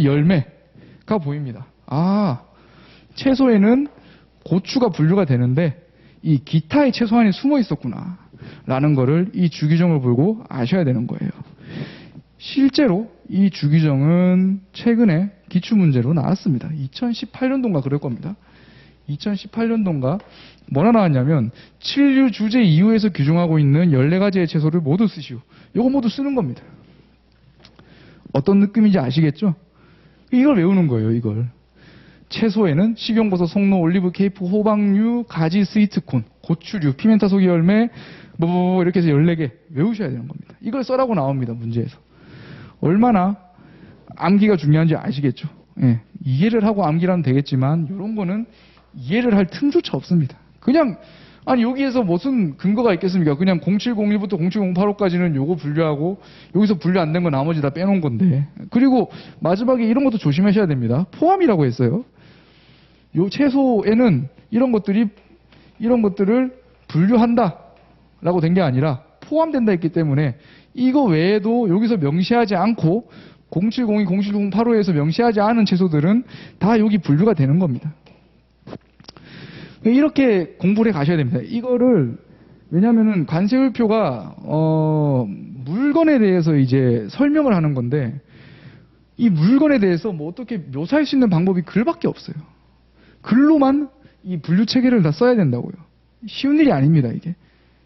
열매가 보입니다. 채소에는 고추가 분류가 되는데 이 기타의 채소 안에 숨어 있었구나 라는 거를 이 주규정을 보고 아셔야 되는 거예요. 실제로 이 주규정은 최근에 기출문제로 나왔습니다. 2018년도인가 그럴 겁니다. 2018년도인가 뭐라 나왔냐면 7류 주제 이후에서 규정하고 있는 14가지의 채소를 모두 쓰시오. 이거 모두 쓰는 겁니다. 어떤 느낌인지 아시겠죠? 이걸 외우는 거예요. 이걸. 채소에는 식용버섯, 송로, 올리브, 케이프, 호박류, 가지, 스위트콘, 고추류, 피멘타 속이 열매 이렇게 해서 14개 외우셔야 되는 겁니다. 이걸 써라고 나옵니다. 문제에서. 얼마나 암기가 중요한지 아시겠죠? 예, 이해를 하고 암기를 하면 되겠지만 이런 거는 이해를 할 틈조차 없습니다. 그냥 여기에서 무슨 근거가 있겠습니까? 그냥 0701부터 0708호까지는 요거 분류하고 여기서 분류 안 된 거 나머지 다 빼놓은 건데. 그리고 마지막에 이런 것도 조심하셔야 됩니다. 포함이라고 했어요. 요 채소에는 이런 것들을 분류한다라고 된 게 아니라 포함된다 했기 때문에 이거 외에도 여기서 명시하지 않고 0702, 0708호에서 명시하지 않은 채소들은 다 여기 분류가 되는 겁니다. 이렇게 공부를 해 가셔야 됩니다. 이거를 왜냐하면은 관세율표가 물건에 대해서 이제 설명을 하는 건데 이 물건에 대해서 뭐 어떻게 묘사할 수 있는 방법이 글밖에 없어요. 글로만 이 분류 체계를 다 써야 된다고요. 쉬운 일이 아닙니다, 이게.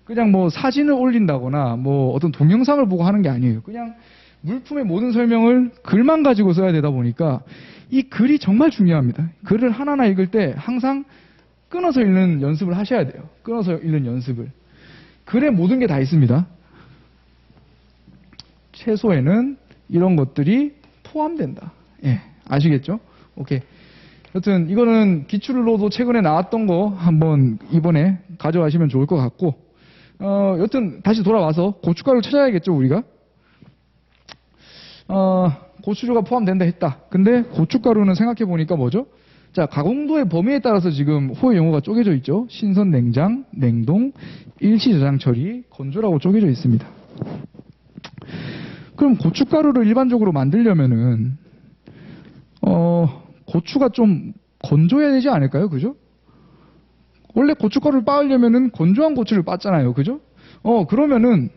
그냥 뭐 사진을 올린다거나 뭐 어떤 동영상을 보고 하는 게 아니에요. 그냥 물품의 모든 설명을 글만 가지고 써야 되다 보니까 이 글이 정말 중요합니다. 글을 하나하나 읽을 때 항상 끊어서 읽는 연습을 하셔야 돼요. 끊어서 읽는 연습을. 글에 모든 게 다 있습니다. 채소에는 이런 것들이 포함된다. 예, 아시겠죠? 오케이. 여튼 이거는 기출로도 최근에 나왔던 거 한번 이번에 가져가시면 좋을 것 같고 여튼 다시 돌아와서 고춧가루를 찾아야겠죠, 우리가? 고추류가 포함된다 했다. 근데 고춧가루는 생각해 보니까 뭐죠? 자, 가공도의 범위에 따라서 지금 호의 용어가 쪼개져 있죠. 신선 냉장, 냉동, 일시 저장 처리, 건조라고 쪼개져 있습니다. 그럼 고춧가루를 일반적으로 만들려면은 고추가 좀 건조해야 되지 않을까요? 그죠? 원래 고춧가루를 빻으려면은 건조한 고추를 빻잖아요. 그죠? 그러면은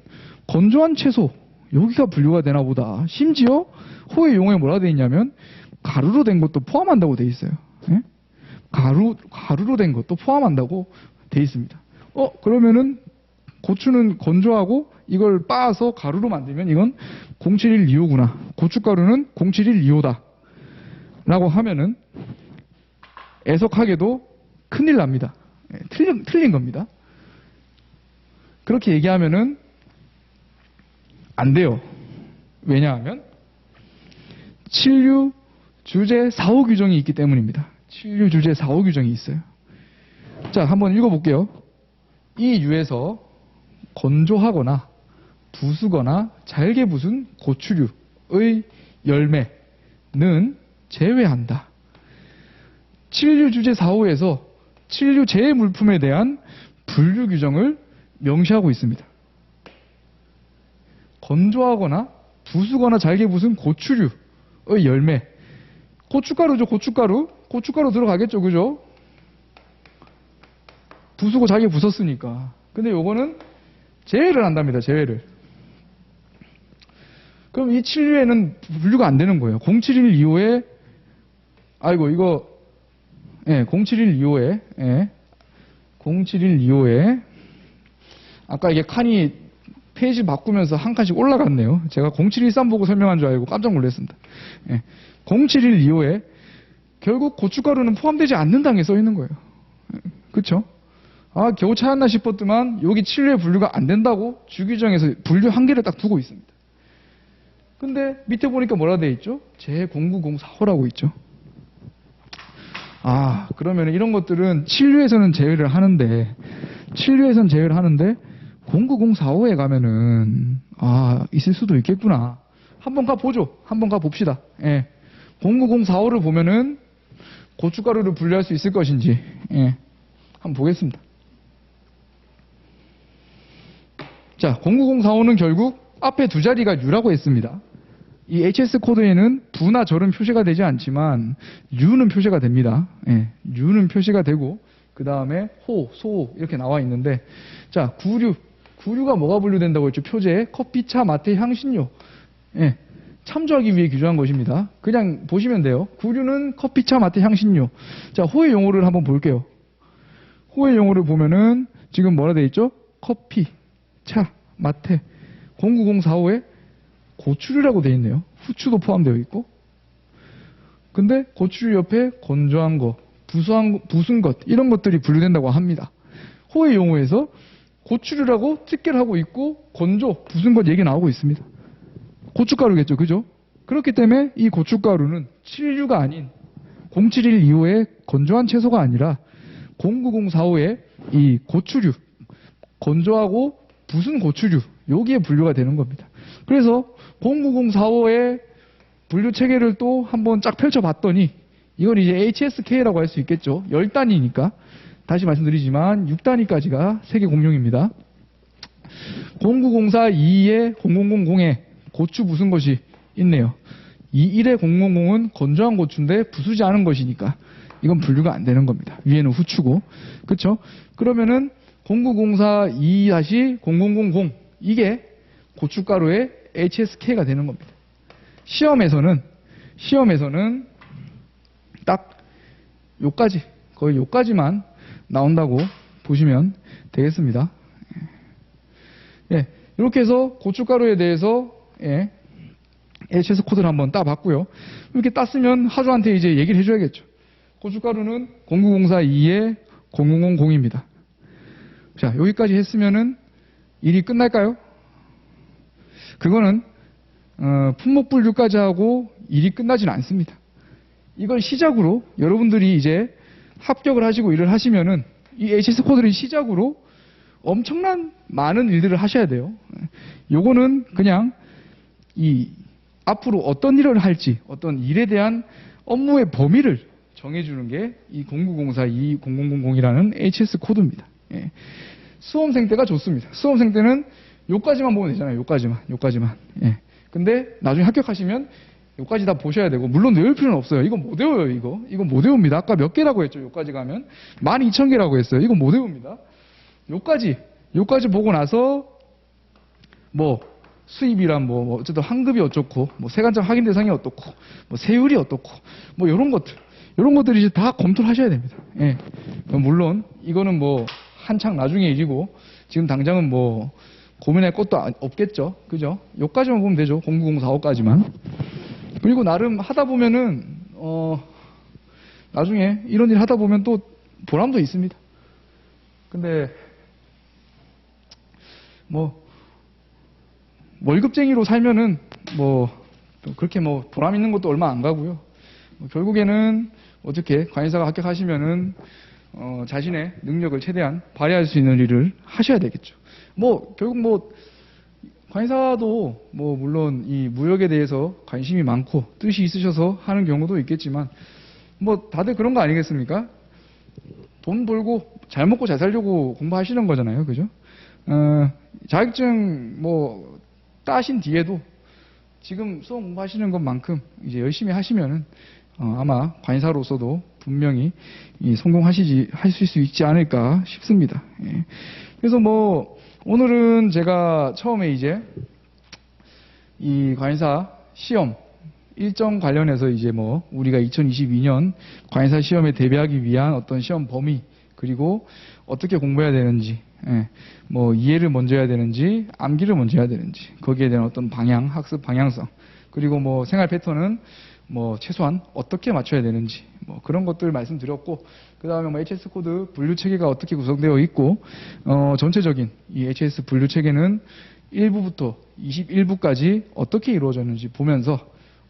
건조한 채소 여기가 분류가 되나 보다. 심지어 호의 용어에 뭐라 돼 있냐면 가루로 된 것도 포함한다고 돼 있어요. 예? 가루로 된 것도 포함한다고 돼 있습니다. 그러면은 고추는 건조하고 이걸 빻아서 가루로 만들면 이건 0712호구나. 고춧가루는 0712호다. 라고 하면은 애석하게도 큰일 납니다. 예, 틀린 겁니다. 그렇게 얘기하면은 안 돼요. 왜냐하면 7류 주제 4호 규정이 있기 때문입니다. 7류 주제 4호 규정이 있어요. 자, 한번 읽어볼게요. 이 유에서 건조하거나 부수거나 잘게 부순 고추류의 열매는 제외한다. 7류 주제 4호에서 7류 제외 물품에 대한 분류 규정을 명시하고 있습니다. 건조하거나 부수거나 잘게 부순 고추류의 열매. 고춧가루죠, 고춧가루. 고춧가루 들어가겠죠, 그죠? 부수고 잘게 부쉈으니까. 근데 요거는 제외를 한답니다, 제외를. 그럼 이 7류에는 분류가 안 되는 거예요. 0712호에, 아이고, 이거, 0712호에, 0712호에, 아까 이게 칸이 페이지 바꾸면서 한 칸씩 올라갔네요. 제가 0713 보고 설명한 줄 알고 깜짝 놀랐습니다. 0712호에 결국 고춧가루는 포함되지 않는다는 게 써 있는 거예요. 그쵸? 아, 겨우 찾았나 싶었더만 여기 7류에 분류가 안 된다고 주규정에서 분류 한계를 딱 두고 있습니다. 근데 밑에 보니까 뭐라 돼 있죠? 제0904호라고 있죠. 아, 그러면 이런 것들은 7류에서는 제외를 하는데 0904호에 가면은 있을 수도 있겠구나. 한번 가보죠. 한번 가봅시다. 예. 0904호를 보면은 고춧가루를 분류할 수 있을 것인지, 예. 한번 보겠습니다. 자, 0904호는 결국 앞에 두 자리가 U라고 했습니다. 이 HS 코드에는 부나 절은 표시가 되지 않지만 U는 표시가 됩니다. 예. U는 표시가 되고 그 다음에 호, 소 이렇게 나와 있는데, 자, 구류가 뭐가 분류된다고 했죠? 표제에 커피차, 마테, 향신료. 예. 참조하기 위해 규정한 것입니다. 그냥 보시면 돼요. 구류는 커피차, 마테, 향신료. 자, 호의 용어를 한번 볼게요. 호의 용어를 보면은 지금 뭐라 되어 있죠? 커피, 차, 마테. 0904호에 고추류라고 되어 있네요. 후추도 포함되어 있고. 근데 고추류 옆에 건조한 거, 부순 것, 이런 것들이 분류된다고 합니다. 호의 용어에서 고추류라고 특결 하고 있고, 건조, 부순 것 얘기 나오고 있습니다. 고춧가루겠죠, 그죠? 그렇기 때문에 이 고춧가루는 7류가 아닌 0712호의 건조한 채소가 아니라 0904호의 이 고추류, 건조하고 부순 고추류, 여기에 분류가 되는 겁니다. 그래서 0904호의 분류 체계를 또 한번 쫙 펼쳐봤더니 이건 이제 HSK라고 할 수 있겠죠. 10단위니까. 다시 말씀드리지만 6단위까지가 세계 공용입니다. 0904-22에 0000에 고추 부순 것이 있네요. 21에 000은 건조한 고추인데 부수지 않은 것이니까 이건 분류가 안 되는 겁니다. 위에는 후추고. 그쵸? 그러면은 0904-2-0000 이게 고춧가루의 HSK가 되는 겁니다. 시험에서는 딱 요까지, 거의 요까지만 나온다고 보시면 되겠습니다. 예, 이렇게 해서 고춧가루에 대해서 HS 코드를 한번 따봤고요. 이렇게 땄으면 하주한테 이제 얘기를 해줘야겠죠. 고춧가루는 0904-2에 0000입니다. 자, 여기까지 했으면은 일이 끝날까요? 그거는 품목 분류까지 하고 일이 끝나지는 않습니다. 이걸 시작으로 여러분들이 이제 합격을 하시고 일을 하시면은 이 HS 코드를 시작으로 엄청난 많은 일들을 하셔야 돼요. 요거는 그냥 이 앞으로 어떤 일을 할지, 어떤 일에 대한 업무의 범위를 정해주는 게 이 0904-20000이라는 HS 코드입니다. 예. 수험생 때가 좋습니다. 수험생 때는 요까지만 보면 되잖아요. 요까지만. 예. 근데 나중에 합격하시면 요까지 다 보셔야 되고, 물론 외울 필요는 없어요. 이건 못 외워요, 이거. 이건 못 외웁니다. 아까 몇 개라고 했죠, 요까지 가면. 12,000개라고 했어요. 이건 못 외웁니다. 요까지 보고 나서, 수입이란 어쨌든 환급이 어떻고, 세관점 확인 대상이 어떻고, 세율이 어떻고, 요런 것들이 이제 다 검토를 하셔야 됩니다. 예. 물론, 이거는 한창 나중에 일이고, 지금 당장은 고민할 것도 없겠죠. 그죠? 요까지만 보면 되죠. 0904호까지만. 그리고 나름 하다 보면은, 나중에 이런 일 하다 보면 또 보람도 있습니다. 근데, 월급쟁이로 살면은, 또 그렇게 보람 있는 것도 얼마 안 가고요. 결국에는 어떻게 관리사가 합격하시면은, 자신의 능력을 최대한 발휘할 수 있는 일을 하셔야 되겠죠. 결국 관리사도 물론 이 무역에 대해서 관심이 많고 뜻이 있으셔서 하는 경우도 있겠지만 다들 그런 거 아니겠습니까? 돈 벌고 잘 먹고 잘 살려고 공부하시는 거잖아요. 그죠? 자격증 따신 뒤에도 지금 수험 공부하시는 것만큼 이제 열심히 하시면은 아마 관리사로서도 분명히 할 수 있지 않을까 싶습니다. 예. 그래서 오늘은 제가 처음에 이제 이 관리사 시험 일정 관련해서 이제 우리가 2022년 관리사 시험에 대비하기 위한 어떤 시험 범위, 그리고 어떻게 공부해야 되는지, 이해를 먼저 해야 되는지 암기를 먼저 해야 되는지, 거기에 대한 어떤 학습 방향성, 그리고 뭐 생활 패턴은 뭐 최소한 어떻게 맞춰야 되는지 뭐 그런 것들 말씀드렸고, 그 다음에 뭐 HS 코드 분류 체계가 어떻게 구성되어 있고, 전체적인 이 HS 분류 체계는 1부부터 21부까지 어떻게 이루어졌는지 보면서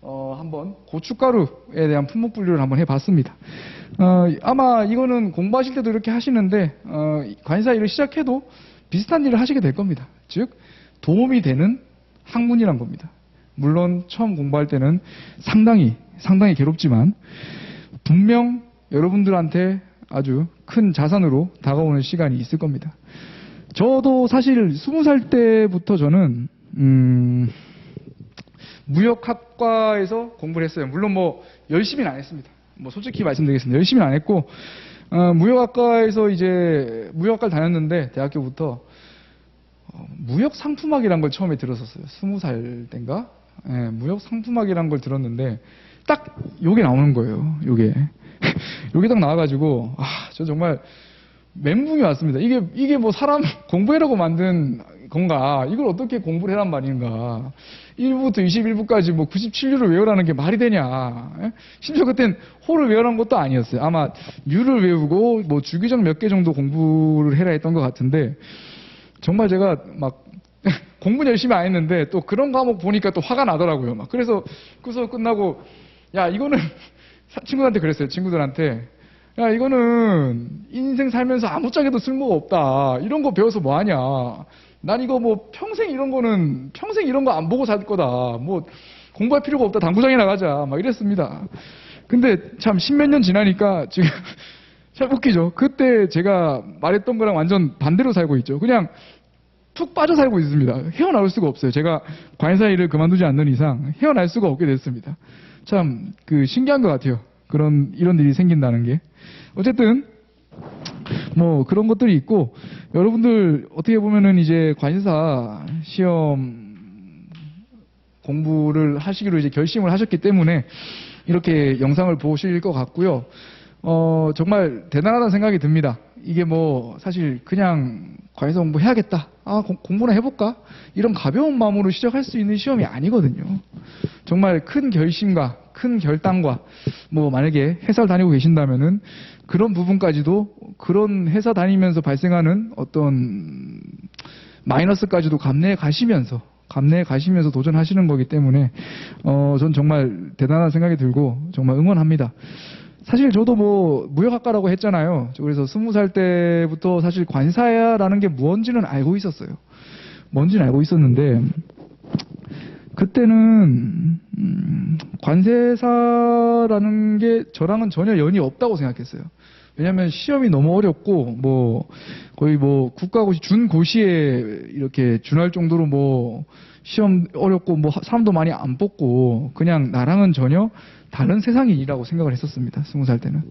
한번 고춧가루에 대한 품목 분류를 한번 해봤습니다. 아마 이거는 공부하실 때도 이렇게 하시는데 관세사 일을 시작해도 비슷한 일을 하시게 될 겁니다. 즉 도움이 되는 학문이란 겁니다. 물론 처음 공부할 때는 상당히 괴롭지만 분명 여러분들한테 아주 큰 자산으로 다가오는 시간이 있을 겁니다. 저도 사실 20살 때부터 저는 무역학과에서 공부를 했어요. 물론 뭐 열심히는 안 했습니다. 뭐 솔직히 말씀드리겠습니다. 열심히는 안 했고 무역학과에서 이제 무역학과를 다녔는데 대학교부터 무역 상품학이라는 걸 처음에 들었었어요. 20살 때인가? 예, 무역 상품학이라는 걸 들었는데 딱 요게 나오는 거예요. 요게 딱 나와가지고 저 정말 멘붕이 왔습니다. 이게 뭐 사람 공부해라고 만든 건가? 이걸 어떻게 공부를 해란 말인가? 1부부터 21부까지 뭐 97유를 외우라는 게 말이 되냐? 예? 심지어 그땐 호를 외우라는 것도 아니었어요. 아마 유를 외우고 뭐 주기적 몇 개 정도 공부를 해라 했던 것 같은데 정말 제가 막 공부는 열심히 안 했는데 또 그런 과목 보니까 또 화가 나더라고요. 막 그래서 수업 끝나고 야 이거는 친구들한테 그랬어요. 친구들한테 야 이거는 인생 살면서 아무짝에도 쓸모가 없다. 이런 거 배워서 뭐 하냐. 난 이거 뭐 평생 이런 거 안 보고 살 거다. 뭐 공부할 필요가 없다. 당구장에 나가자. 막 이랬습니다. 근데 참 십몇 년 지나니까 지금 참 웃기죠. 그때 제가 말했던 거랑 완전 반대로 살고 있죠. 그냥 툭 빠져 살고 있습니다. 헤어나올 수가 없어요. 제가 관세사 일을 그만두지 않는 이상 헤어날 수가 없게 됐습니다. 참 신기한 것 같아요. 이런 일이 생긴다는 게. 어쨌든 뭐 그런 것들이 있고 여러분들 어떻게 보면은 이제 관세사 시험 공부를 하시기로 이제 결심을 하셨기 때문에 이렇게 영상을 보실 것 같고요. 정말 대단하다는 생각이 듭니다. 이게 뭐 사실 그냥 관세사 공부해야겠다. 공부나 해볼까? 이런 가벼운 마음으로 시작할 수 있는 시험이 아니거든요. 정말 큰 결심과 큰 결단과 뭐 만약에 회사를 다니고 계신다면은 그런 부분까지도 그런 회사 다니면서 발생하는 어떤 마이너스까지도 감내해 가시면서 도전하시는 거기 때문에 전 정말 대단한 생각이 들고 정말 응원합니다. 사실 저도 뭐 무역학과라고 했잖아요. 그래서 20살 때부터 사실 관사라는 게 뭔지는 알고 있었어요. 뭔지는 알고 있었는데 그때는 관세사라는 게 저랑은 전혀 연이 없다고 생각했어요. 왜냐하면 시험이 너무 어렵고 뭐 거의 뭐 국가고시 준고시에 이렇게 준할 정도로 뭐 시험 어렵고 뭐 사람도 많이 안 뽑고 그냥 나랑은 전혀 다른 세상이라고 생각을 했었습니다. 20살 때는.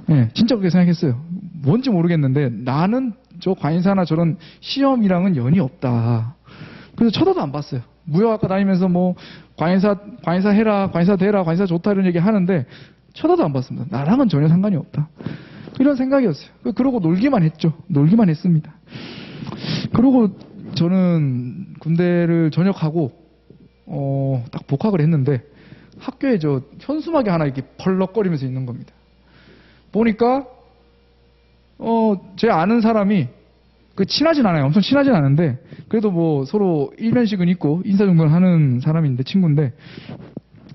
네, 진짜 그렇게 생각했어요. 뭔지 모르겠는데 나는 저 관세사나 저런 시험이랑은 연이 없다. 그래서 쳐다도 안 봤어요. 무역학과 다니면서 뭐 관세사 해라, 관세사 되라, 관세사 좋다 이런 얘기 하는데 쳐다도 안 봤습니다. 나랑은 전혀 상관이 없다. 이런 생각이었어요. 그러고 놀기만 했죠. 놀기만 했습니다. 그러고 저는 군대를 전역하고 딱 복학을 했는데 학교에 저 현수막이 하나 이렇게 펄럭거리면서 있는 겁니다. 보니까 제 아는 사람이 친하진 않아요. 엄청 친하진 않은데 그래도 뭐 서로 일면식은 있고 인사 정도는 하는 사람인데 친구인데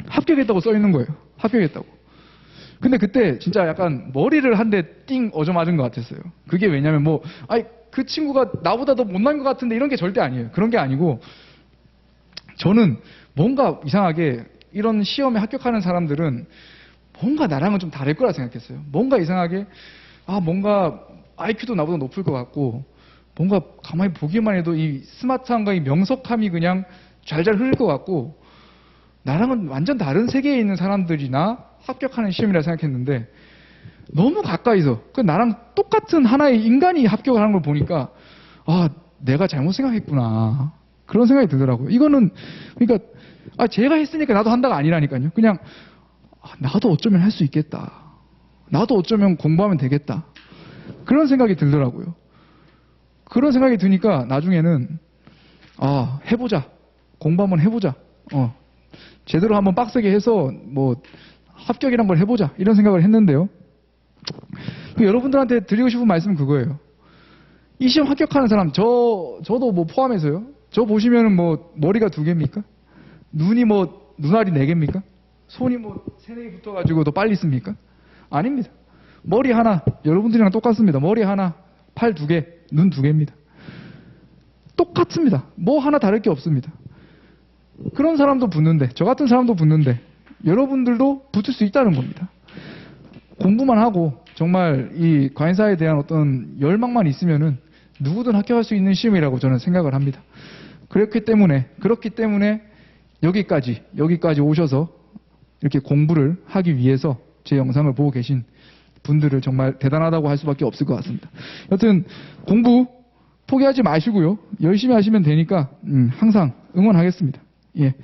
합격했다고 써 있는 거예요. 합격했다고. 근데 그때 진짜 약간 머리를 한 대 띵 얻어맞은 것 같았어요. 그게 왜냐면 뭐 그 친구가 나보다 더 못난 것 같은데 이런 게 절대 아니에요. 그런 게 아니고 저는 뭔가 이상하게 이런 시험에 합격하는 사람들은 뭔가 나랑은 좀 다를 거라 생각했어요. 뭔가 이상하게 뭔가 IQ도 나보다 높을 것 같고 뭔가 가만히 보기만 해도 이 스마트함과 이 명석함이 그냥 잘잘 흐를 것 같고 나랑은 완전 다른 세계에 있는 사람들이나 합격하는 시험이라 생각했는데 너무 가까이서 나랑 똑같은 하나의 인간이 합격을 하는 걸 보니까 내가 잘못 생각했구나 그런 생각이 들더라고요. 이거는 그러니까 제가 했으니까 나도 한다가 아니라니까요. 그냥 나도 어쩌면 할 수 있겠다. 나도 어쩌면 공부하면 되겠다. 그런 생각이 들더라고요. 그런 생각이 드니까 나중에는 해보자. 공부 한번 해보자. 제대로 한번 빡세게 해서 뭐 합격이란 걸 해보자 이런 생각을 했는데요. 여러분들한테 드리고 싶은 말씀은 그거예요. 이 시험 합격하는 사람 저도 뭐 포함해서요. 저 보시면은 뭐 머리가 2개입니까? 눈이 뭐 눈알이 4개입니까? 손이 뭐 3-4개 붙어가지고 더 빨리 씁니까? 아닙니다. 머리 하나 여러분들이랑 똑같습니다. 머리 하나, 팔 2개, 눈 2개입니다. 똑같습니다. 뭐 하나 다를 게 없습니다. 그런 사람도 붙는데 저 같은 사람도 붙는데 여러분들도 붙을 수 있다는 겁니다. 공부만 하고 정말 이 관사에 대한 어떤 열망만 있으면은 누구든 합격할 수 있는 시험이라고 저는 생각을 합니다. 그렇기 때문에 여기까지 오셔서 이렇게 공부를 하기 위해서 제 영상을 보고 계신 분들을 정말 대단하다고 할 수밖에 없을 것 같습니다. 여튼 공부 포기하지 마시고요. 열심히 하시면 되니까 항상 응원하겠습니다. 예.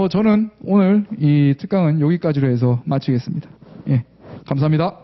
저는 오늘 이 특강은 여기까지로 해서 마치겠습니다. 예. 감사합니다.